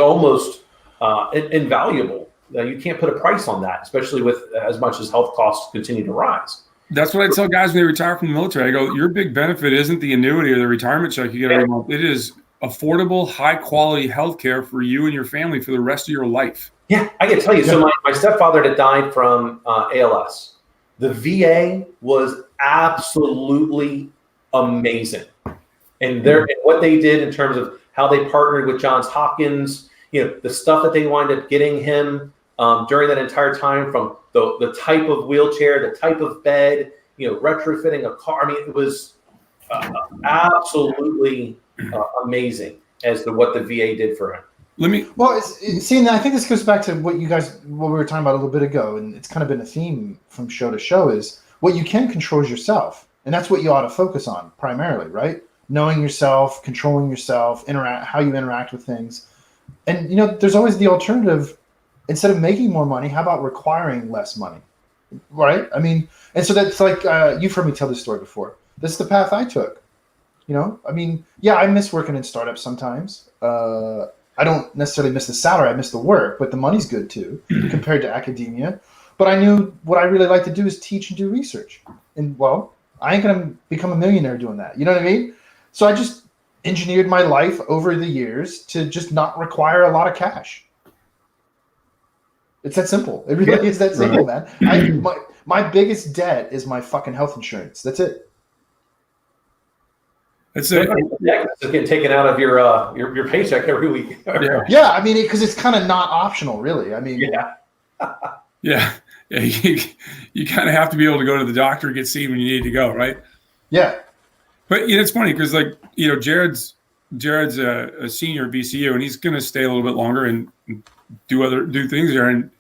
almost invaluable. You can't put a price on that, especially with as much as health costs continue to rise. That's what I tell guys when they retire from the military. I go, your big benefit isn't the annuity or the retirement check you get every month. It is affordable, high quality health care for you and your family for the rest of your life. Yeah, I can tell you. So my stepfather had died from ALS. The VA was absolutely amazing. And what they did in terms of how they partnered with Johns Hopkins, the stuff that they wound up getting him during that entire time, from the type of wheelchair, the type of bed, retrofitting a car. I mean, it was absolutely amazing as to what the VA did for him. See, I think this goes back to what we were talking about a little bit ago, and it's kind of been a theme from show to show, is what you can control is yourself. And that's what you ought to focus on primarily, right? Knowing yourself, controlling yourself, how you interact with things. And, there's always the alternative. Instead of making more money, how about requiring less money, right? I mean, and so that's like, you've heard me tell this story before. This is the path I took. I mean, yeah, I miss working in startups sometimes. I don't necessarily miss the salary. I miss the work, but the money's good too compared to academia. But I knew what I really like to do is teach and do research. And I ain't going to become a millionaire doing that. You know what I mean? So I just engineered my life over the years to just not require a lot of cash. It's that simple. It really is that simple, man. My biggest debt is my fucking health insurance. That's it. It's getting taken out of your paycheck every week. Yeah, I mean, because it's kind of not optional, really. I mean, yeah. You kind of have to be able to go to the doctor and get seen when you need to go, right? Yeah. But it's funny because, Jared's a senior at VCU, and he's going to stay a little bit longer and do things there. And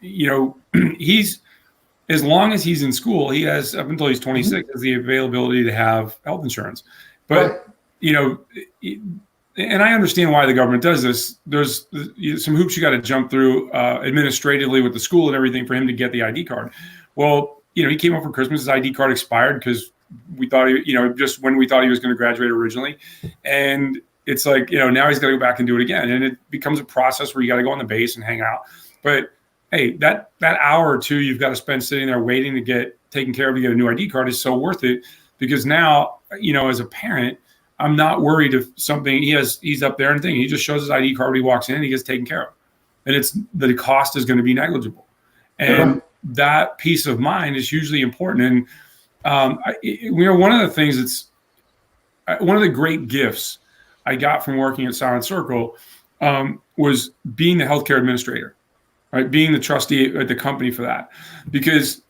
he's, as long as he's in school, he has, up until he's 26, has the availability to have health insurance. But and I understand why the government does this. There's some hoops you got to jump through administratively with the school and everything for him to get the ID card. Well, he came home for Christmas. His ID card expired because we thought just when we thought he was going to graduate originally, and it's like now he's got to go back and do it again, and it becomes a process where you got to go on the base and hang out. But hey, that hour or two you've got to spend sitting there waiting to get taken care of to get a new ID card is so worth it, because now as a parent, I'm not worried if something he's up there and he just shows his ID card when he walks in and he gets taken care of, and it's the cost is going to be negligible, and that peace of mind is hugely important. And one of the things one of the great gifts I got from working at Silent Circle was being the healthcare administrator, right? Being the trustee at the company for that, because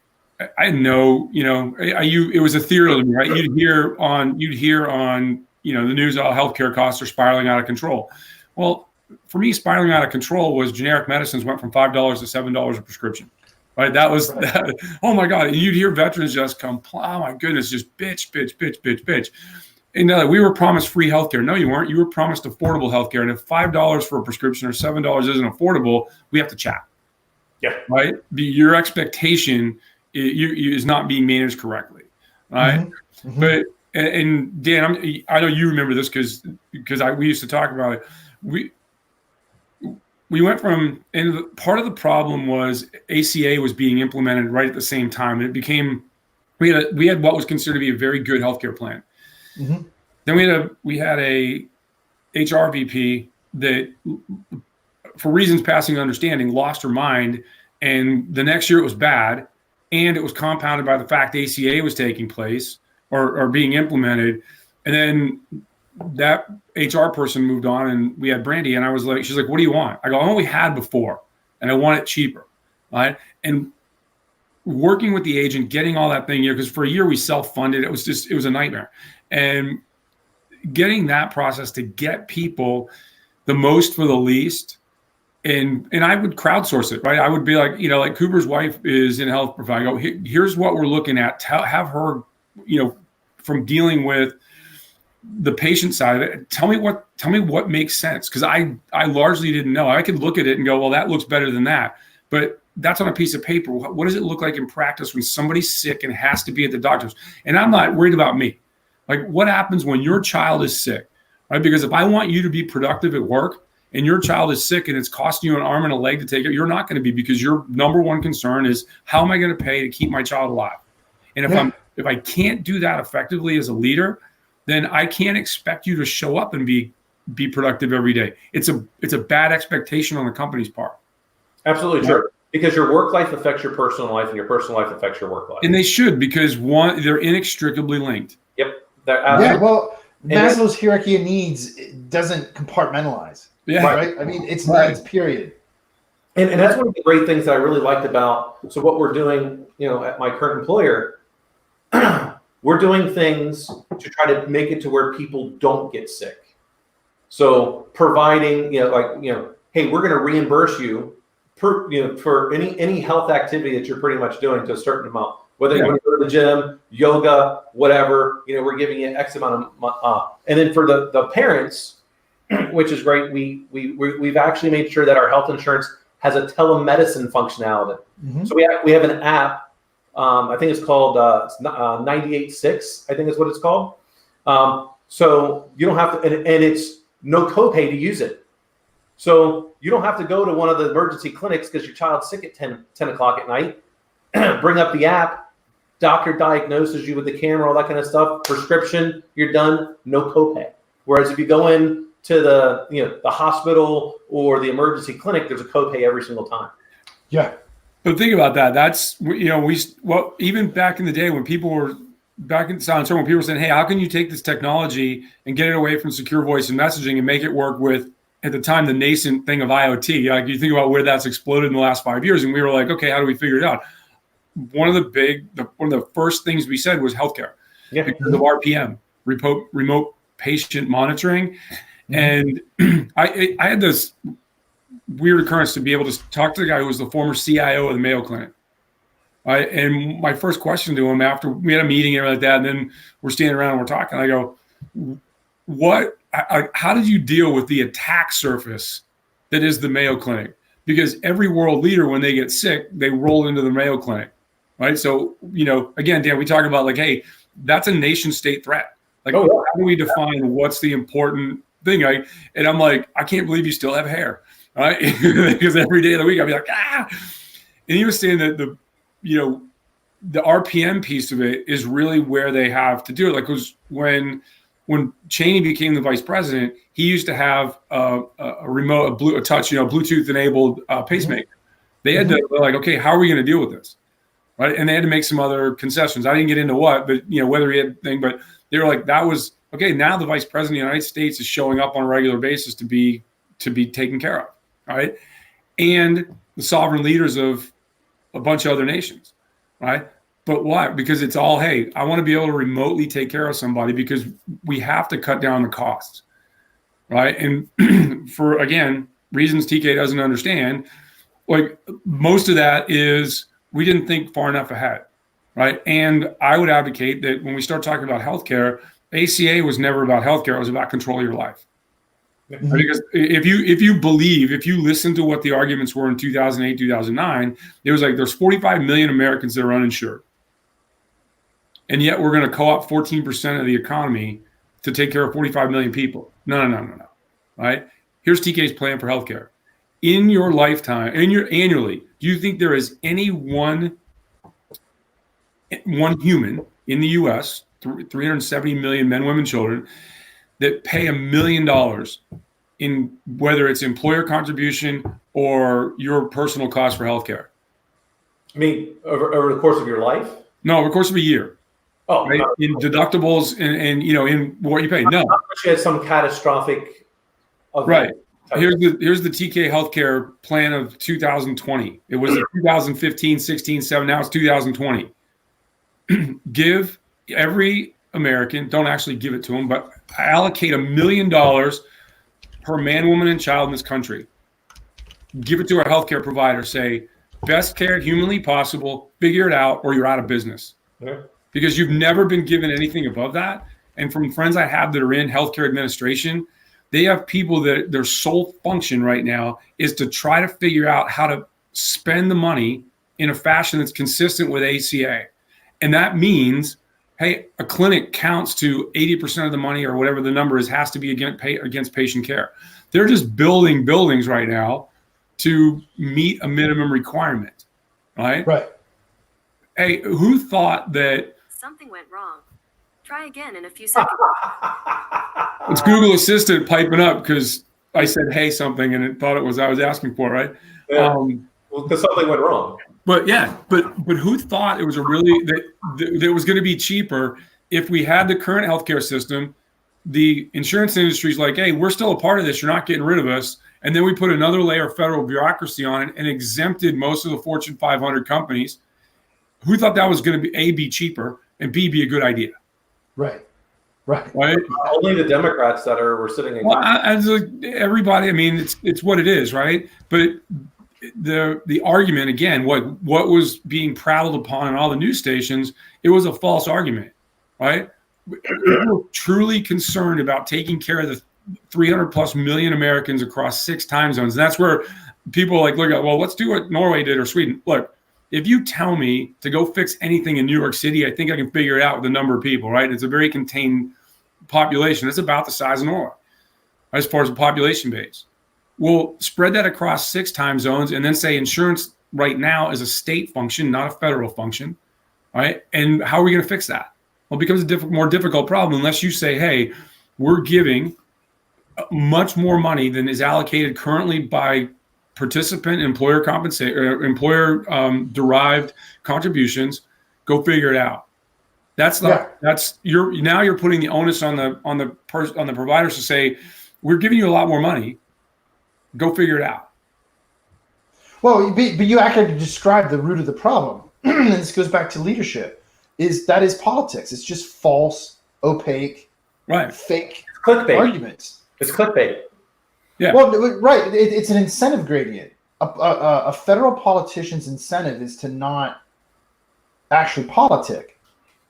I know it was ethereal to me, right? You'd hear on the news, all healthcare costs are spiraling out of control. Well, for me, spiraling out of control was generic medicines went from $5 to $7 a prescription, right? That was that. Oh my God. And you'd hear veterans just come, oh my goodness, just bitch. And we were promised free healthcare. No, you weren't. You were promised affordable healthcare. And if $5 for a prescription or $7 isn't affordable, we have to chat. Yeah. Right. Your expectation is not being managed correctly. Right. Mm-hmm. But And Dan, I know you remember this because we used to talk about it. We went from, and part of the problem was ACA was being implemented right at the same time, and it became we had what was considered to be a very good healthcare plan. Mm-hmm. Then we had a HRVP that, for reasons passing understanding, lost her mind, and the next year it was bad, and it was compounded by the fact ACA was taking place or being implemented, and then that HR person moved on, and we had Brandy, and I was like, she's like, what do you want? I go, I want what we had before, and I want it cheaper, right? And working with the agent, getting all that thing, because for a year we self-funded, it was a nightmare, and getting that process to get people the most for the least. And I would crowdsource it, right? I would be like, like Cooper's wife is in a health provider. I go, here's what we're looking at. Have her, from dealing with the patient side of it, tell me what makes sense. Because I largely didn't know. I could look at it and go, well, that looks better than that. But that's on a piece of paper. What does it look like in practice when somebody's sick and has to be at the doctor's? And I'm not worried about me. Like, what happens when your child is sick, right? Because if I want you to be productive at work, and your child is sick and it's costing you an arm and a leg to take it, you're not going to be, because your number one concern is, how am I going to pay to keep my child alive? And if I can't do that effectively as a leader, then I can't expect you to show up and be productive every day. It's a bad expectation on the company's part. Absolutely true. Because your work life affects your personal life, and your personal life affects your work life. And they should, because they're inextricably linked. Yep. Yeah. Well, Maslow's hierarchy of needs doesn't compartmentalize. Yeah. Right. I mean, it's period. And that's one of the great things that I really liked about, so what we're doing, at my current employer, we're doing things to try to make it to where people don't get sick. So providing, hey, we're going to reimburse you for any health activity that you're pretty much doing to a certain amount, whether you want to go to the gym, yoga, whatever, we're giving you X amount of, and then for the parents, which is great. We've actually made sure that our health insurance has a telemedicine functionality. Mm-hmm. So we have an app. I think it's called 98.6. I think is what it's called. So you don't have to, and it's no copay to use it. So you don't have to go to one of the emergency clinics because your child's sick at 10 o'clock at night. Bring up the app. Doctor diagnoses you with the camera, all that kind of stuff. Prescription, you're done. No copay. Whereas if you go in to the hospital or the emergency clinic, there's a copay every single time. Yeah. But think about that. That's, even back in the day when people were back in Silent Storm, when people were saying, hey, how can you take this technology and get it away from secure voice and messaging and make it work with, at the time, the nascent thing of IoT? Like, you think about where that's exploded in the last 5 years. And we were like, okay, how do we figure it out? One of the first things we said was healthcare, because of RPM, remote patient monitoring. And I had this weird occurrence to be able to talk to the guy who was the former CIO of the Mayo Clinic. Right? And my first question to him, after we had a meeting and like that, and then we're standing around and we're talking, I go, how did you deal with the attack surface that is the Mayo Clinic? Because every world leader, when they get sick, they roll into the Mayo Clinic. Right. So, again, Dan, we talk about, like, hey, that's a nation state threat. Like, how do we define what's the important thing? And I'm like, I can't believe you still have hair, right? Because every day of the week I'd be like, ah. And he was saying that the RPM piece of it is really where they have to do it. Like, because when Cheney became the vice president, he used to have a remote, a touch, Bluetooth enabled pacemaker. They had to, like, okay, how are we going to deal with this? Right. And they had to make some other concessions. I didn't get into what, but whether he had thing, but they were like, that was okay. Now the vice president of the United States is showing up on a regular basis to be taken care of. Right. And the sovereign leaders of a bunch of other nations. Right. But why? Because it's all, hey, I want to be able to remotely take care of somebody, because we have to cut down the costs. Right. And for, again, reasons TK doesn't understand, like, most of that is we didn't think far enough ahead. Right. And I would advocate that when we start talking about healthcare, ACA was never about healthcare. It was about controlling your life. Mm-hmm. Because if you listen to what the arguments were in 2008, 2009, it was like there's 45 million Americans that are uninsured. and yet we're going to co-opt 14% of the economy to take care of 45 million people. No. Right? Here's TK's plan for healthcare. In your lifetime, annually, do you think there is any one human in the U.S., 370 million men, women, children, that pay $1 million in whether it's employer contribution or your personal cost for healthcare? I mean, over the course of your life? No, over the course of a year. Oh, right? In deductibles and in what you pay. No, unless you had some catastrophic event. Right. Here's the TK healthcare plan of 2020. It was 2015, 16, 7. Now it's 2020. Give every American, don't actually give it to them, but allocate $1 million per man, woman, and child in this country. Give it to a healthcare provider. Say, best care humanly possible, figure it out, or you're out of business. Okay. Because you've never been given anything above that. And from friends I have that are in healthcare administration, they have people that their sole function right now is to try to figure out how to spend the money in a fashion that's consistent with ACA. And that means, hey, a clinic counts to 80% of the money or whatever the number is, has to be against patient care. They're just building buildings right now to meet a minimum requirement, right? Right. Hey, who thought that? Something went wrong. Try again in a few seconds. It's Google Assistant piping up because I said, hey, something, and it thought it was I was asking for, right? Yeah. Well, because something went wrong. But yeah, but who thought it was that was going to be cheaper if we had the current healthcare system? The insurance industry's like, hey, we're still a part of this. You're not getting rid of us. And then we put another layer of federal bureaucracy on it and exempted most of the Fortune 500 companies. Who thought that was going to be A, be cheaper, and B, be a good idea? Right. Only the Democrats that were sitting in. Well, everybody. I mean, it's what it is, right? But the argument again, what was being prattled upon in all the news stations, it was a false argument, right? We were truly concerned about taking care of the 300 plus million Americans across 6 time zones. And that's where people look at, well, let's do what Norway did or Sweden. Look, if you tell me to go fix anything in New York City, I think I can figure it out with the number of people, right? It's a very contained population. It's about the size of Norway as far as the population base. We'll spread that across 6 time zones and then say insurance right now is a state function, not a federal function, right? And how are we going to fix that? Well, it becomes a more difficult problem unless you say, hey, we're giving much more money than is allocated currently by participant employer derived contributions. Go figure it out. You're putting the onus on the providers to say, we're giving you a lot more money. Go figure it out. Well, but you actually described the root of the problem. And this goes back to leadership. That is politics. It's just false, opaque, right, fake clickbait arguments. It's clickbait. Yeah. Well, right. It's an incentive gradient. A federal politician's incentive is to not actually politic.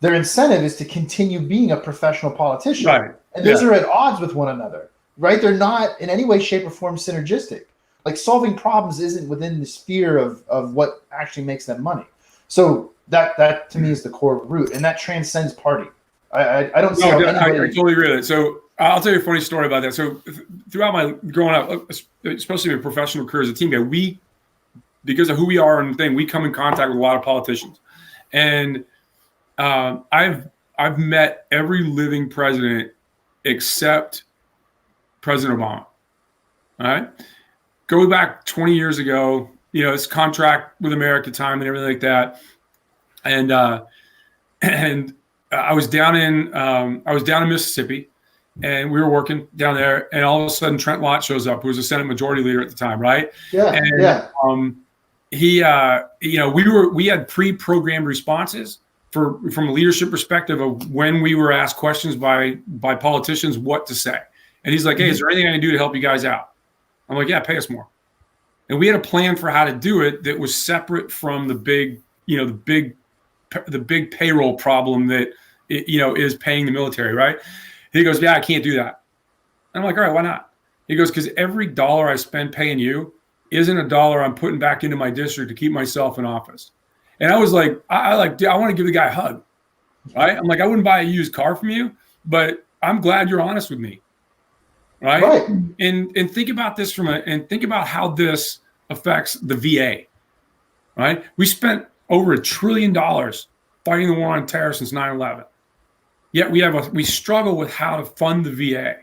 Their incentive is to continue being a professional politician. Right. And those are at odds with one another. Right? They're not in any way, shape, or form synergistic. Like solving problems isn't within the sphere of what actually makes them money. So that to me is the core root, and that transcends party. I don't see how anybody. I totally agree with it. So I'll tell you a funny story about that. So throughout my growing up, especially my professional career as a team guy, because of who we are and thing, we come in contact with a lot of politicians, and I've met every living president except President Obama. All right. Go back 20 years ago, this contract with America time and everything like that. And I was down in Mississippi, and we were working down there, and all of a sudden Trent Lott shows up, who was a Senate Majority Leader at the time, right? Yeah. And, we had pre-programmed responses from a leadership perspective of when we were asked questions by politicians what to say. And he's like, hey, is there anything I can do to help you guys out? I'm like, yeah, pay us more. And we had a plan for how to do it that was separate from the big payroll problem that is paying the military, right? He goes, yeah, I can't do that. And I'm like, all right, why not? He goes, because every dollar I spend paying you isn't a dollar I'm putting back into my district to keep myself in office. And I was like, I want to give the guy a hug. right? I'm like, I wouldn't buy a used car from you, but I'm glad you're honest with me, right? Right. And think about this and think about how this affects the VA, right? We spent over $1 trillion fighting the war on terror since 9/11. Yet we struggle with how to fund the VA.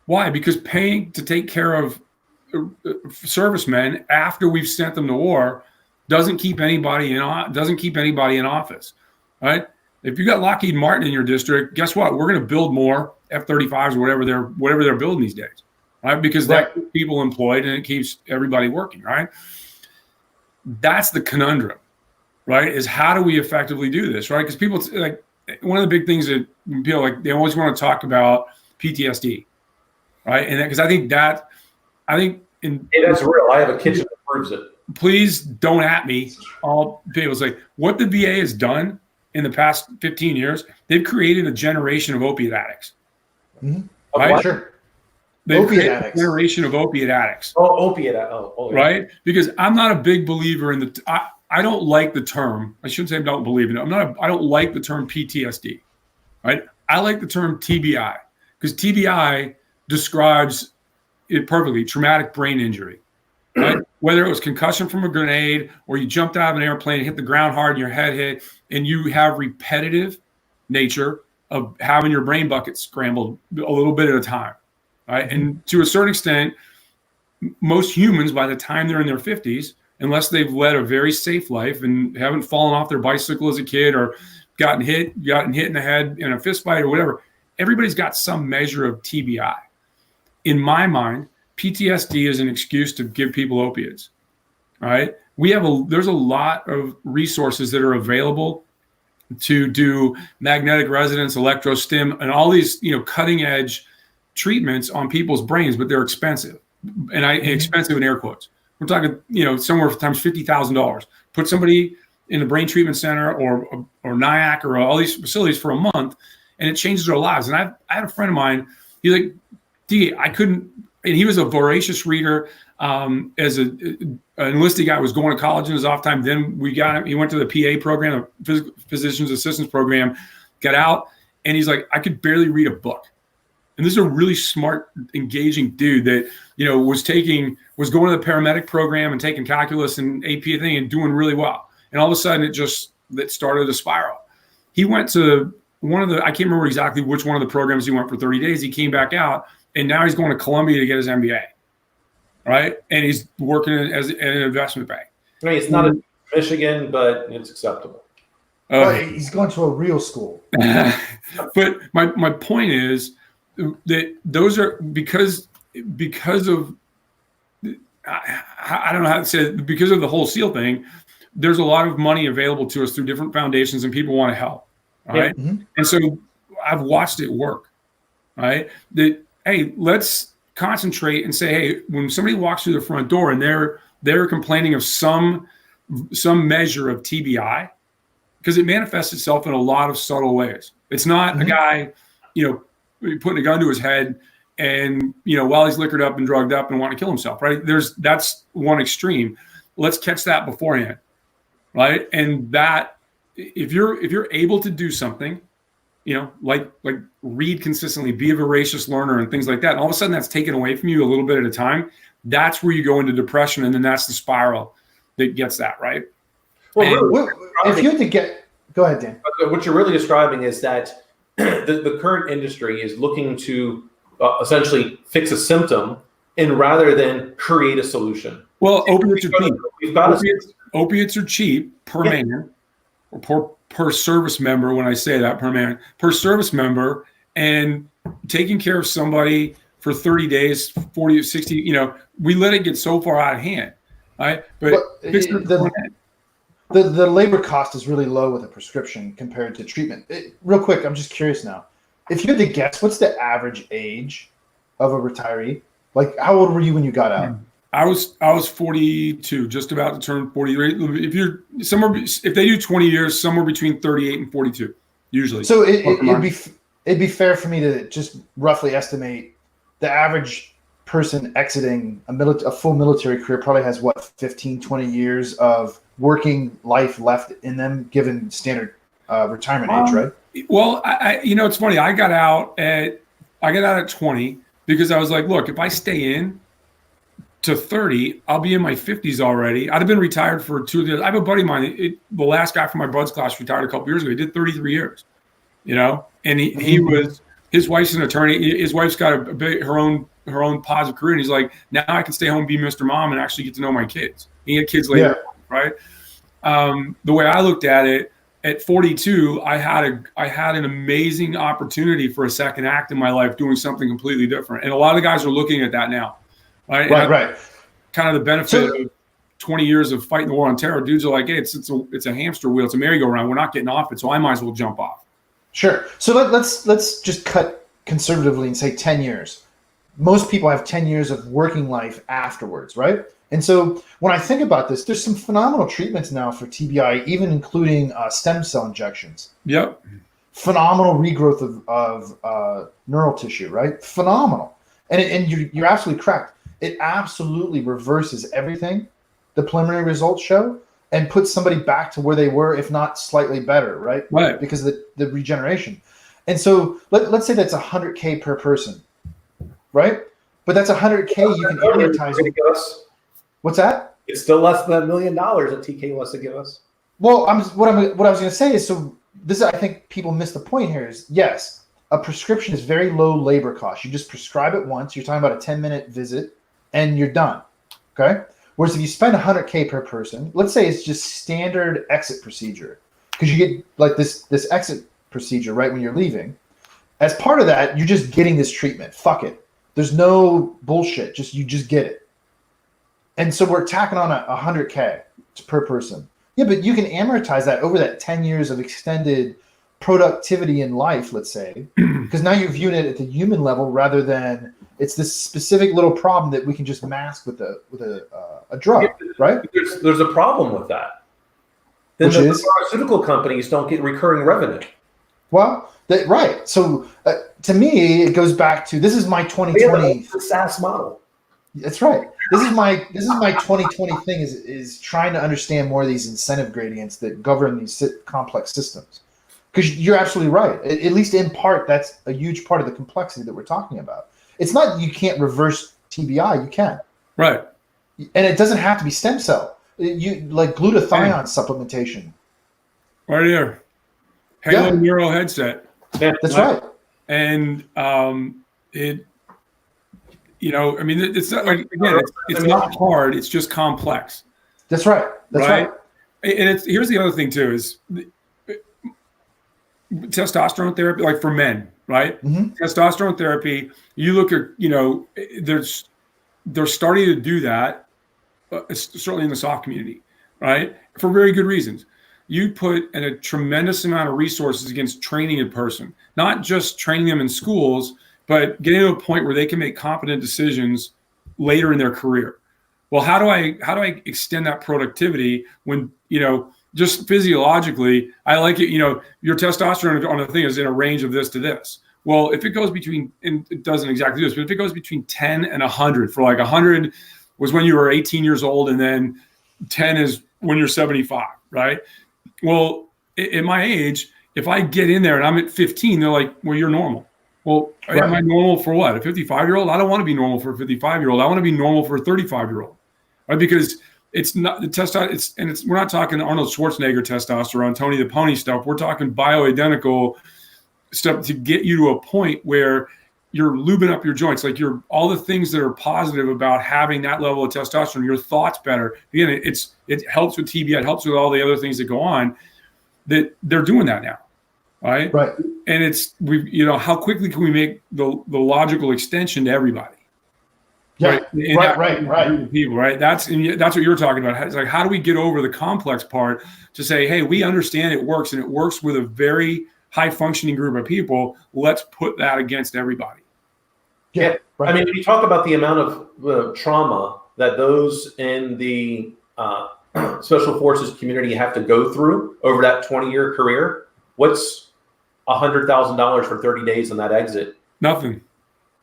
Why? Because paying to take care of servicemen after we've sent them to war doesn't keep anybody in office, right? If you got Lockheed Martin in your district, guess what? We're going to build more F-35s or whatever they're building these days, right? Because that keeps people employed and it keeps everybody working, right? That's the conundrum, right? Is how do we effectively do this, right? Because people like one of the big things that people like they always want to talk about PTSD, right? And because I think that's real. I have a kitchen that proves it. Please don't at me. All people say what the VA has done in the past 15 years. They've created a generation of opiate addicts. Mm-hmm. Right? Sure. They've created a generation of opiate addicts. Right? Because I'm not a big believer in I don't like the term. I shouldn't say I don't believe in it. I don't like the term PTSD. Right? I like the term TBI because TBI describes it perfectly, traumatic brain injury. Right? Whether it was concussion from a grenade or you jumped out of an airplane and hit the ground hard and your head hit, and you have repetitive nature of having your brain bucket scrambled a little bit at a time. Right? And to a certain extent, most humans, by the time they're in their 50s, unless they've led a very safe life and haven't fallen off their bicycle as a kid or gotten hit in the head in a fist fight or whatever, everybody's got some measure of TBI. In my mind, PTSD is an excuse to give people opiates. All right. There's a lot of resources that are available to do magnetic resonance, electrostim, and all these, cutting edge treatments on people's brains, but they're expensive. And expensive in air quotes. We're talking, somewhere times $50,000. Put somebody in a brain treatment center or NIAC or all these facilities for a month, and it changes their lives. And I had a friend of mine. He's like, I couldn't. And he was a voracious reader. As an enlisted guy, was going to college in his off time. Then we got him. He went to the PA program, the physician's assistance program, got out, and he's like, I could barely read a book. And this is a really smart, engaging dude that was going to the paramedic program and taking calculus and AP thing and doing really well. And all of a sudden, it started a spiral. He went to I can't remember exactly which one of the programs he went for 30 days. He came back out. And now he's going to Columbia to get his MBA, right? And he's working as an investment bank. I mean, it's not in Michigan, but it's acceptable. He's going to a real school. But my point is that those are because of I don't know how to say it, because of the whole SEAL thing. There's a lot of money available to us through different foundations, and people want to help, right? Yeah. Mm-hmm. And so I've watched it work, right? Hey, let's concentrate and say, hey, when somebody walks through the front door and they're complaining of some measure of TBI, because it manifests itself in a lot of subtle ways. It's not a guy, putting a gun to his head and, while he's liquored up and drugged up and wanting to kill himself, right? That's one extreme. Let's catch that beforehand, right? And that if you're able to do something, like read consistently, be a voracious learner and things like that. And all of a sudden that's taken away from you a little bit at a time. That's where you go into depression. And then that's the spiral that gets that, right? Well, if you had to go ahead, Dan. What you're really describing is that the current industry is looking to essentially fix a symptom and rather than create a solution. Well, opiates are cheap per man or per service member. When I say that, per service member, and taking care of somebody for 30 days, 40 or 60, we let it get so far out of hand, right? But the labor cost is really low with a prescription compared to treatment. Real quick, I'm just curious now. If you had to guess, what's the average age of a retiree? Like, how old were you when you got out? I was 42, just about to turn 43. If they do 20 years, somewhere between 38 and 42, usually. So it'd be fair for me to just roughly estimate the average person exiting a full military career probably has 15, 20 years of working life left in them, given standard retirement age, right? Well, I it's funny. I got out at 20 because I was like, look, if I stay in to 30, I'll be in my 50s already. I'd have been retired for 2 years. I have a buddy of mine. The last guy from my Buds class retired a couple years ago. He did 33 years, and he was, his wife's an attorney. His wife's got her own positive career. And he's like, now I can stay home, be Mr. Mom, and actually get to know my kids. He had kids later, right? The way I looked at it, at 42, I had an amazing opportunity for a second act in my life, doing something completely different. And a lot of guys are looking at that now. Right. Right. Kind of the benefit of 20 years of fighting the war on terror. Dudes are like, hey, it's a hamster wheel. It's a merry-go-round. We're not getting off it, so I might as well jump off. Sure. So let's just cut conservatively and say 10 years. Most people have 10 years of working life afterwards, right? And so when I think about this, there's some phenomenal treatments now for TBI, even including stem cell injections. Yep. Phenomenal regrowth of neural tissue, right? Phenomenal. And you're absolutely correct. It absolutely reverses everything the preliminary results show and puts somebody back to where they were, if not slightly better, right? Right. Because of the regeneration. And so let's say that's $100K per person, right? But that's $100K you can amortize. What's that? It's still less than $1 million that TK wants to give us. Well, what I was going to say is, so this, I think people miss the point here is, yes, a prescription is very low labor cost. You just prescribe it once. You're talking about a 10-minute visit, and you're done. Okay. Whereas if you spend $100K per person, let's say it's just standard exit procedure, because you get like this exit procedure right when you're leaving. As part of that, you're just getting this treatment. Fuck it. There's no bullshit. You just get it. And so we're tacking on a $100K per person. Yeah, but you can amortize that over that 10 years of extended productivity in life, let's say, because now you're viewing it at the human level rather than it's this specific little problem that we can just mask with a drug, right? There's a problem with that. Then the pharmaceutical companies don't get recurring revenue. Well, right. So to me, it goes back to, this is my 2020. It's a SaaS model. That's right. This is my 2020 thing is trying to understand more of these incentive gradients that govern these complex systems. Because you're absolutely right. At least in part, that's a huge part of the complexity that we're talking about. It's not you can't reverse TBI. You can. Right. And it doesn't have to be stem cell. You like glutathione supplementation. Right here. Halo Neuro headset. Yeah, that's right. And it, I mean, it's not like, again, it's not hard. It's just complex. That's right. That's right. And here's the other thing too is testosterone therapy, like for men, right? Mm-hmm. Testosterone therapy. You look at, they're starting to do that, certainly in the soft community, right? For very good reasons. You put in a tremendous amount of resources against training a person, not just training them in schools, but getting to a point where they can make competent decisions later in their career. Well, how do I extend that productivity when, just physiologically, I like it, your testosterone on the thing is in a range of this to this. Well, if it goes between, and it doesn't exactly do this, but if it goes between 10 and 100, for like 100 was when you were 18 years old, and then 10 is when you're 75, right? Well, at my age, if I get in there and I'm at 15, they're like, well, you're normal. Well, right. Am I normal for what? A 55-year-old? I don't want to be normal for a 55-year-old. I want to be normal for a 35-year-old, right? Because it's not the testosterone. We're not talking Arnold Schwarzenegger testosterone, Tony the Pony stuff. We're talking bioidentical stuff to get you to a point where you're lubing up your joints, like all the things that are positive about having that level of testosterone. Your thoughts better. Again, it helps with TBI. It helps with all the other things that go on. That they're doing that now. Right. And how quickly can we make the logical extension to everybody? Yeah. Right. People, right. That's what you're talking about. It's like, how do we get over the complex part to say, hey, we understand it works, and it works with a very high functioning group of people. Let's put that against everybody. Yeah. Right. I mean, when you talk about the amount of trauma that those in the special forces community have to go through over that 20-year career, what's $100,000 for 30 days on that exit? Nothing.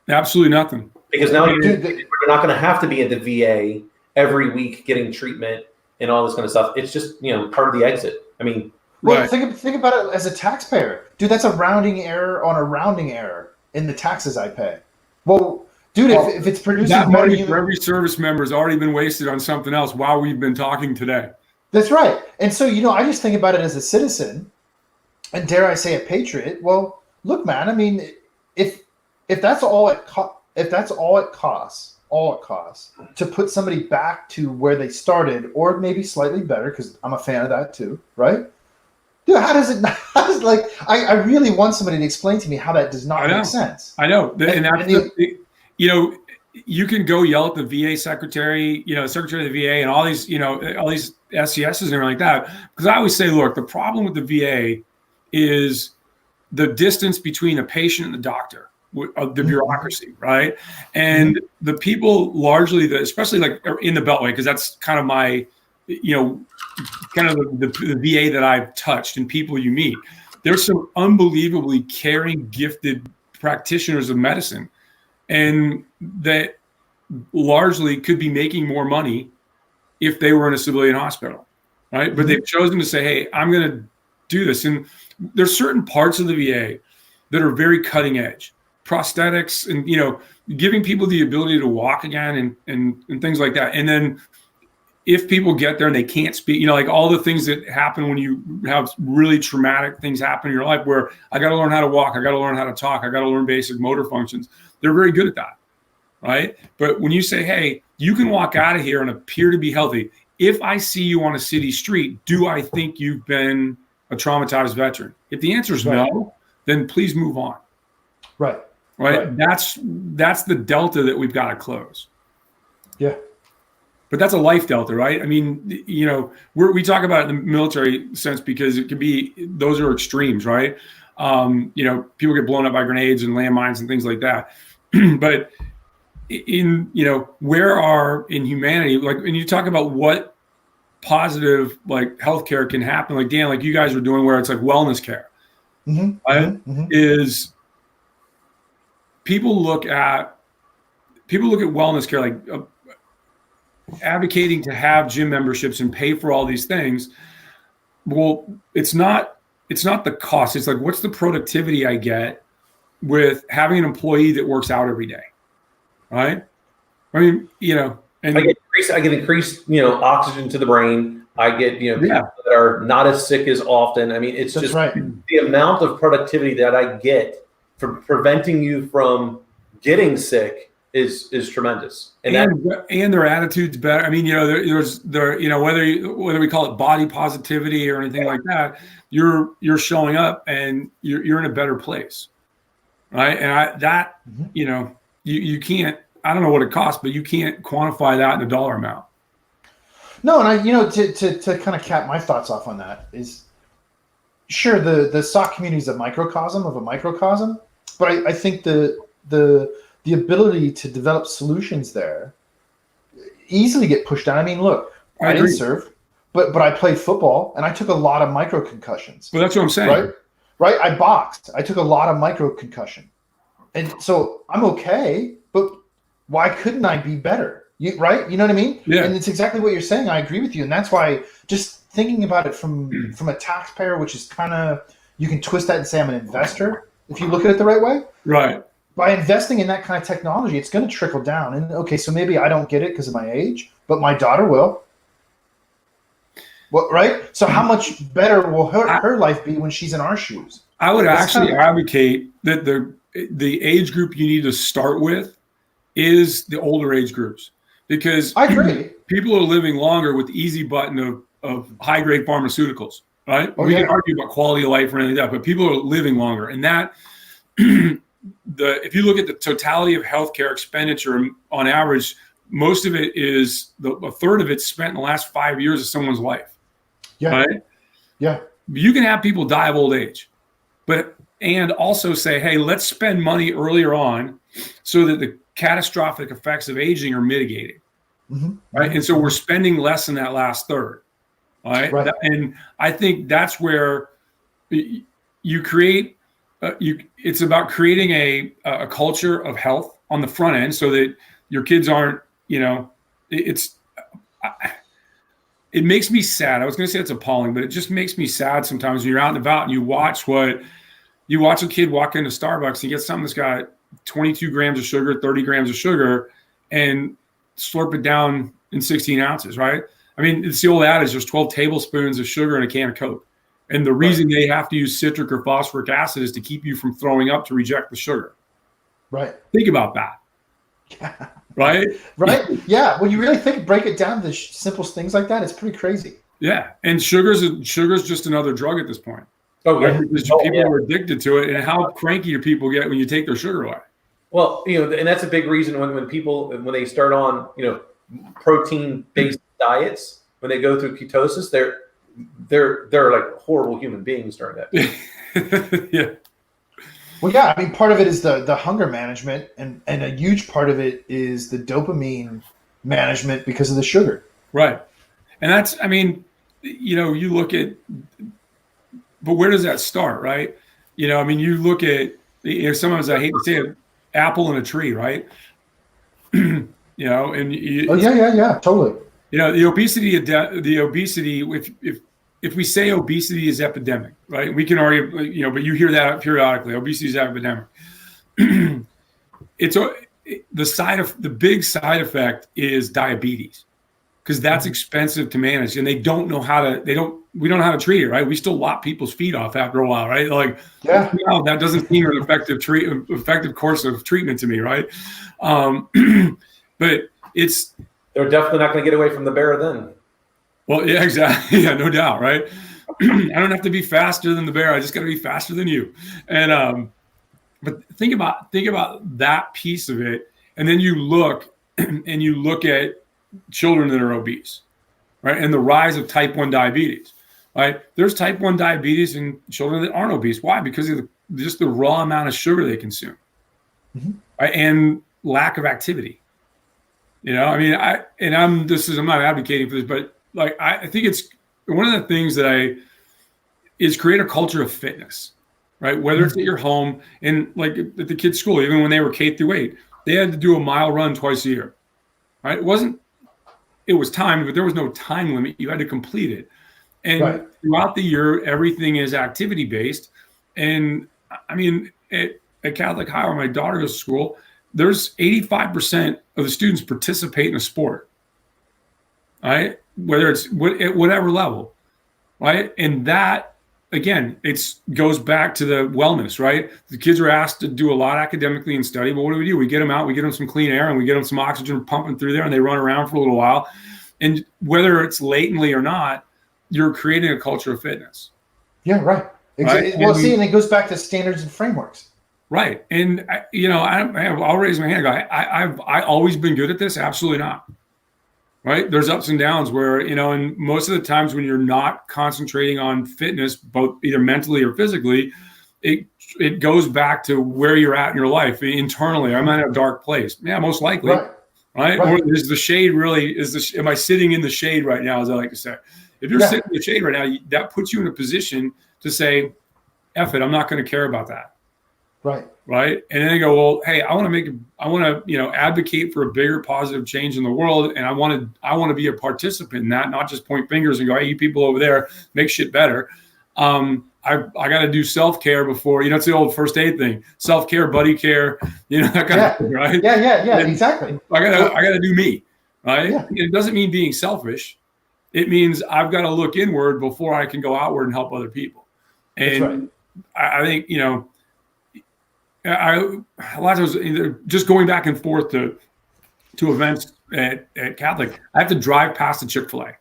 Absolutely nothing. Because now they're not going to have to be at the VA every week getting treatment and all this kind of stuff. It's just, part of the exit. I mean, Well, Right. think about it as a taxpayer, dude. That's a rounding error on a rounding error in the taxes I pay. Well, dude, Well, if it's producing That better money human, for every service member has already been wasted on something else while we've been talking today. that's right. And so, I just think about it as a citizen, and dare I say a patriot. Well, look, man. I mean, if that's all if that's all it costs to put somebody back to where they started, or maybe slightly better, because I'm a fan of that too, right? Dude, how does it not? Like, I really want somebody to explain to me how that does not make sense. I know, and that's and you can go yell at the VA secretary, secretary of the VA, and all these SCSs and everything like that. Because I always say, look, the problem with the VA is the distance between a patient and the doctor, the bureaucracy, right? And the people largely, especially like in the Beltway, because that's kind of my, kind of the VA that I've touched and people you meet. There's some unbelievably caring, gifted practitioners of medicine, and that largely could be making more money if they were in a civilian hospital, right? But they've chosen to say, hey, I'm going to do this. And there's certain parts of the VA that are very cutting edge. Prosthetics and, giving people the ability to walk again and things like that. And then if people get there and they can't speak, like all the things that happen when you have really traumatic things happen in your life where I got to learn how to walk, I got to learn how to talk, I got to learn basic motor functions. They're very good at that, right? But when you say, hey, you can walk out of here and appear to be healthy. If I see you on a city street, do I think you've been a traumatized veteran? If the answer is no, then please move on. Right. That's the delta that we've got to close. Yeah. But that's a life delta, right? I mean, we talk about it in the military sense because it could be, those are extremes, right? People get blown up by grenades and landmines and things like that. But in humanity, like when you talk about what positive like healthcare can happen, like Dan, like you guys are doing, where it's like wellness care, is people look at wellness care like advocating to have gym memberships and pay for all these things. Well, it's not the cost. It's like, what's the productivity I get with having an employee that works out every day, right? I mean, and I get increased, oxygen to the brain. I get, people that are not as sick as often. I mean, it's just the amount of productivity that I get from preventing you from getting sick is tremendous. And their attitude's better. I mean, whether we call it body positivity or anything like that, you're showing up and you're in a better place, right? And you can't. I don't know what it costs, but you can't quantify that in a dollar amount. No, and I to kind of cap my thoughts off on that is, sure, the SOC community is a microcosm of a microcosm, but I think the ability to develop solutions there easily get pushed down. I mean, look, I didn't serve, but I played football and I took a lot of micro concussions. Well, that's what I'm saying. Right. I boxed. I took a lot of micro concussion, and so I'm okay. But why couldn't I be better? Right? You know what I mean? Yeah. And it's exactly what you're saying. I agree with you, and that's why just thinking about it from a taxpayer, which is kind of, you can twist that and say I'm an investor if you look at it the right way. Right. By investing in that kind of technology, it's going to trickle down. And okay, so maybe I don't get it because of my age, but my daughter will. Well, right? So how much better will her life be when she's in our shoes? I would actually advocate that the age group you need to start with is the older age groups, because I agree. People are living longer with the easy button of high grade pharmaceuticals, right? We can argue about quality of life or anything like that, but people are living longer, and that. If you look at the totality of healthcare expenditure on average, most of it is a third of it's spent in the last 5 years of someone's life. Yeah. Right? Yeah. You can have people die of old age, and also say, hey, let's spend money earlier on so that the catastrophic effects of aging are mitigated. Right. And so we're spending less in that last third. Right. And I think that's where you create. It's about creating a culture of health on the front end so that your kids aren't, it makes me sad. I was going to say it's appalling, but it just makes me sad sometimes when you're out and about and you watch a kid walk into Starbucks and get something that's got 22 grams of sugar, 30 grams of sugar, and slurp it down in 16 ounces, right? I mean, it's the old adage, there's 12 tablespoons of sugar in a can of Coke. And the reason they have to use citric or phosphoric acid is to keep you from throwing up to reject the sugar. Right. Think about that. Right? Right. Yeah. When you really break it down to the simplest things like that, it's pretty crazy. Yeah. And sugar's just another drug at this point. Oh, yeah. Because people are addicted to it. And how cranky do people get when you take their sugar away? Well, and that's a big reason when people, when they start on, protein-based diets, when they go through ketosis, they're like horrible human beings during that. Yeah. Well, yeah, I mean, part of it is the hunger management, and a huge part of it is the dopamine management because of the sugar. Right. And that's, I mean, you look at, but where does that start, right? I mean, you look at, sometimes I hate to say it, apple in a tree, right? And yeah, totally. The obesity, if we say obesity is epidemic, right? We can argue, but you hear that periodically. Obesity is epidemic. The big side effect is diabetes, because that's expensive to manage, and we don't know how to treat it, right? We still lop people's feet off after a while, right? Like, that doesn't seem an effective course of treatment to me, right? But they're definitely not going to get away from the bear then. Well, yeah, exactly. Yeah, no doubt, right? I don't have to be faster than the bear. I just got to be faster than you. And but think about that piece of it, and then you look at children that are obese, right? And the rise of type 1 diabetes, right? There's type 1 diabetes in children that aren't obese. Why? Because of just the raw amount of sugar they consume, right? And lack of activity. I mean, I'm not advocating for this, but like, I think it's one of the things that is create a culture of fitness, right? Whether it's at your home and like at the kids' school, even when they were K through 8, they had to do a mile run twice a year, right? It was timed, but there was no time limit. You had to complete it. And throughout the year, everything is activity based. And I mean, at Catholic High, where my daughter goes to school, there's 85% of the students participate in a sport, right? Whether it's at whatever level, right? And that, again, goes back to the wellness, right? The kids are asked to do a lot academically and study, but what do? We get them out, we get them some clean air, and we get them some oxygen pumping through there, and they run around for a little while. And whether it's latently or not, you're creating a culture of fitness. Yeah, right. Exactly. Well, and it goes back to standards and frameworks. Right. And, I'll raise my hand and go, I've always been good at this? Absolutely not. Right. There's ups and downs where, and most of the times when you're not concentrating on fitness, both either mentally or physically, it goes back to where you're at in your life internally. I'm in a dark place. Yeah, most likely. Right. Or is the shade really, am I sitting in the shade right now, as I like to say? If you're sitting in the shade right now, that puts you in a position to say, F it, I'm not going to care about that. Right. And then they go, well, hey, I want to advocate for a bigger positive change in the world. And I want to be a participant in that, not just point fingers and go, hey, you people over there, make shit better. I got to do self-care before, it's the old first aid thing, self-care, buddy care, that kind of thing, right? Yeah, exactly. I got to do me, right? Yeah. It doesn't mean being selfish. It means I've got to look inward before I can go outward and help other people. And I think, a lot of times, just going back and forth to events at Catholic, I have to drive past a Chick-fil-A,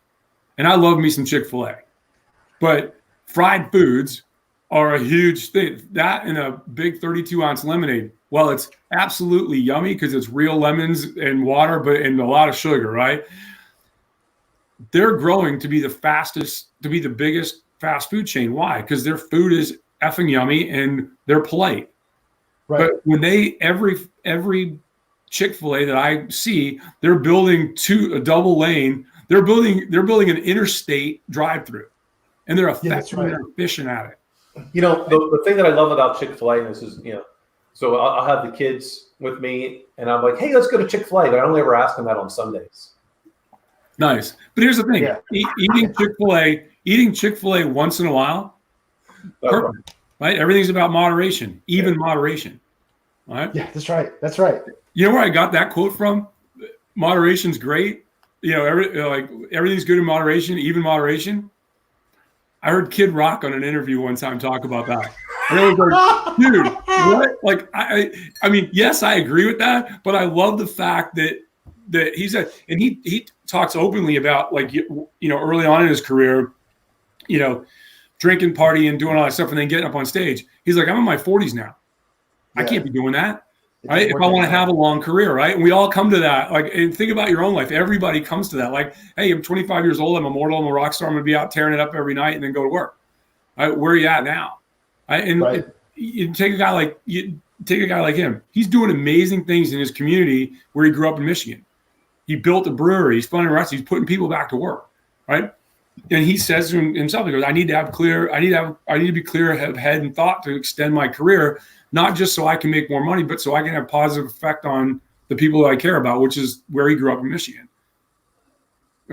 and I love me some Chick-fil-A, but fried foods are a huge thing. That and a big 32-ounce lemonade. Well, it's absolutely yummy because it's real lemons and water, and a lot of sugar, right? They're growing to be the biggest fast food chain. Why? Because their food is effing yummy and they're polite. Right. But when every Chick-fil-A that I see, they're building a double lane. They're building an interstate drive-through, and they're effective and they're efficient at it. The thing that I love about Chick-fil-A, and this is, so I'll have the kids with me, and I'm like, hey, let's go to Chick-fil-A, but I only ever ask them that on Sundays. Nice. But here's the thing: Yeah. eating Chick-fil-A once in a while, perfect, right? Everything's about moderation, even moderation. All right. Yeah, that's right. That's right. You know where I got that quote from? Moderation's great. You know, everything's good in moderation, even moderation. I heard Kid Rock on an interview one time talk about that. And I was like, dude, what? Like, I mean, yes, I agree with that, but I love the fact that he said, and he talks openly about, like, you know, early on in his career, you know, drinking, partying, doing all that stuff, and then getting up on stage. He's like, I'm in my 40s now. I can't be doing that. Right? If I want to have a long career, right? And we all come to that. Like, and think about your own life. Everybody comes to that. Like, hey, I'm 25 years old. I'm immortal. I'm a rock star. I'm going to be out tearing it up every night and then go to work. Right? Where are you at now? Right? And you take a guy like him. He's doing amazing things in his community where he grew up in Michigan. He built a brewery. He's funding restaurants. He's putting people back to work. Right? And he says to himself, he goes, I need to be clear of head and thought to extend my career, not just so I can make more money, but so I can have a positive effect on the people that I care about, which is where he grew up in Michigan.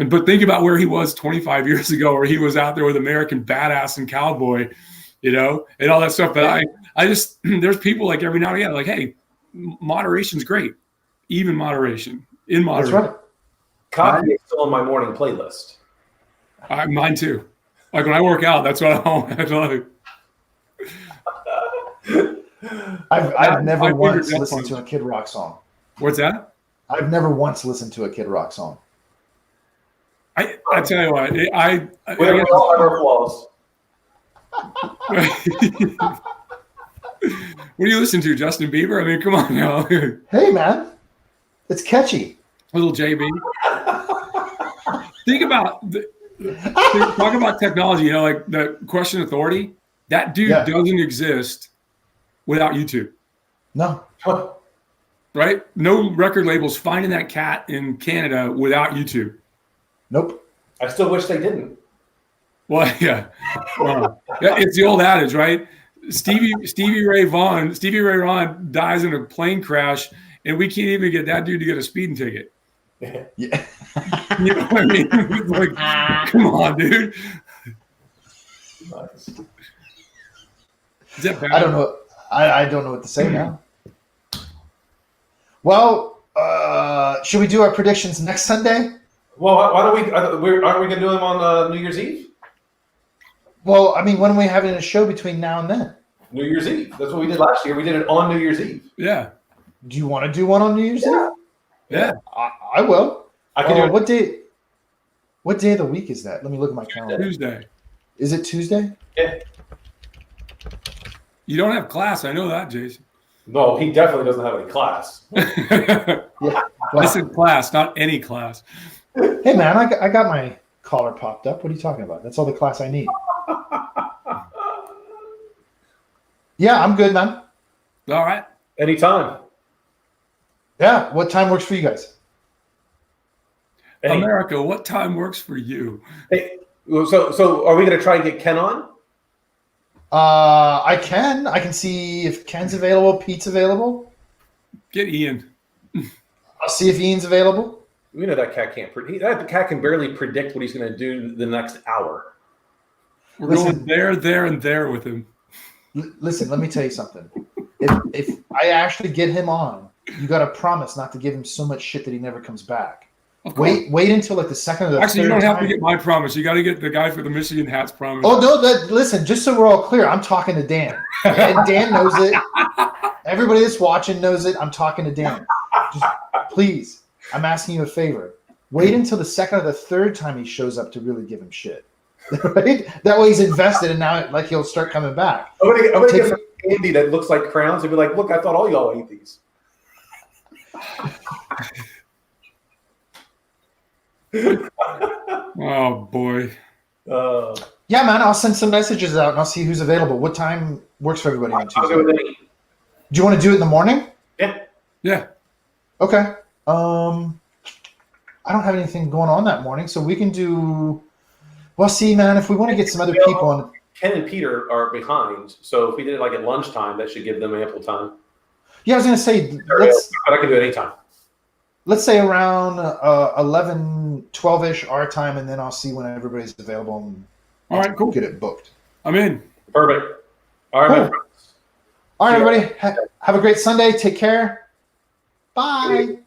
But think about where he was 25 years ago, where he was out there with American Badass and Cowboy, you know, and all that stuff. But I just, there's people like every now and again, like, hey, moderation's great. Even moderation, in moderation. That's right. Coffee is still on my morning playlist. Mine too. Like when I work out, that's what I like. I've never once listened to a Kid Rock song. What's that? I've never once listened to a Kid Rock song. I tell you what, We all have our flaws. What do you listen to, Justin Bieber? I mean, come on now. Hey, man, it's catchy. Little JB. Think about talk about technology. You know, like the Question Authority. That dude doesn't exist without YouTube. No. Right? No record labels finding that cat in Canada without YouTube. Nope. I still wish they didn't. Well, yeah. It's the old adage, right? Stevie Ray Vaughan dies in a plane crash, and we can't even get that dude to get a speeding ticket. Yeah. You know what I mean? It's like, come on, dude. Nice. Is that bad? I don't know. I don't know what to say now. Well, should we do our predictions next Sunday? Well, why don't we? Aren't we going to do them on New Year's Eve? Well, I mean, when are we having a show between now and then? New Year's Eve. That's what we did last year. We did it on New Year's Eve. Yeah. Do you want to do one on New Year's Eve? Yeah. I will. I can do it. What day? What day of the week is that? Let me look at my calendar. Tuesday. Is it Tuesday? Yeah. You don't have class. I know that, Jason. No, he definitely doesn't have any class. Yeah. I said class, not any class. Hey, man, I got my collar popped up. What are you talking about? That's all the class I need. Yeah, I'm good, man. All right. Anytime. Yeah. What time works for you guys? Hey, America, what time works for you? hey, so are we going to try and get Ken on? I can see if Ken's available, Pete's available. Get Ian. I'll see if Ian's available. We know that cat can't. That cat can barely predict what he's going to do the next hour. We're going there, and there with him. Listen, let me tell you something. If I actually get him on, you got to promise not to give him so much shit that he never comes back. Wait until like the second or the Actually, third you don't have time. to get my promise. You got to get the guy for the Michigan hats promise. Oh no! Listen, just so we're all clear, I'm talking to Dan, and Dan knows it. Everybody that's watching knows it. I'm talking to Dan. Just, please, I'm asking you a favor. Wait until the second or the third time he shows up to really give him shit. Right? That way he's invested, and now like he'll start coming back. I'm gonna get some candy that looks like crowns and be like, "Look, I thought all y'all ate these." Oh boy. Yeah, man, I'll send some messages out and I'll see who's available. What time works for everybody on I'll Tuesday? go with any. Do you want to do it in the morning? Yeah. Okay. I don't have anything going on that morning, so we can do. Well, see, man, if we want to get some other people on. Ken and Peter are behind, so if we did it like at lunchtime, that should give them ample time. Yeah, I was gonna say But I can do it anytime. let's say around 11 around 12-ish our time, and then I'll see when everybody's available and All right, cool. get it booked. I'm in. Perfect. All right, my Cool. friends. All right, See ya. everybody. Have a great Sunday. Take care. Bye.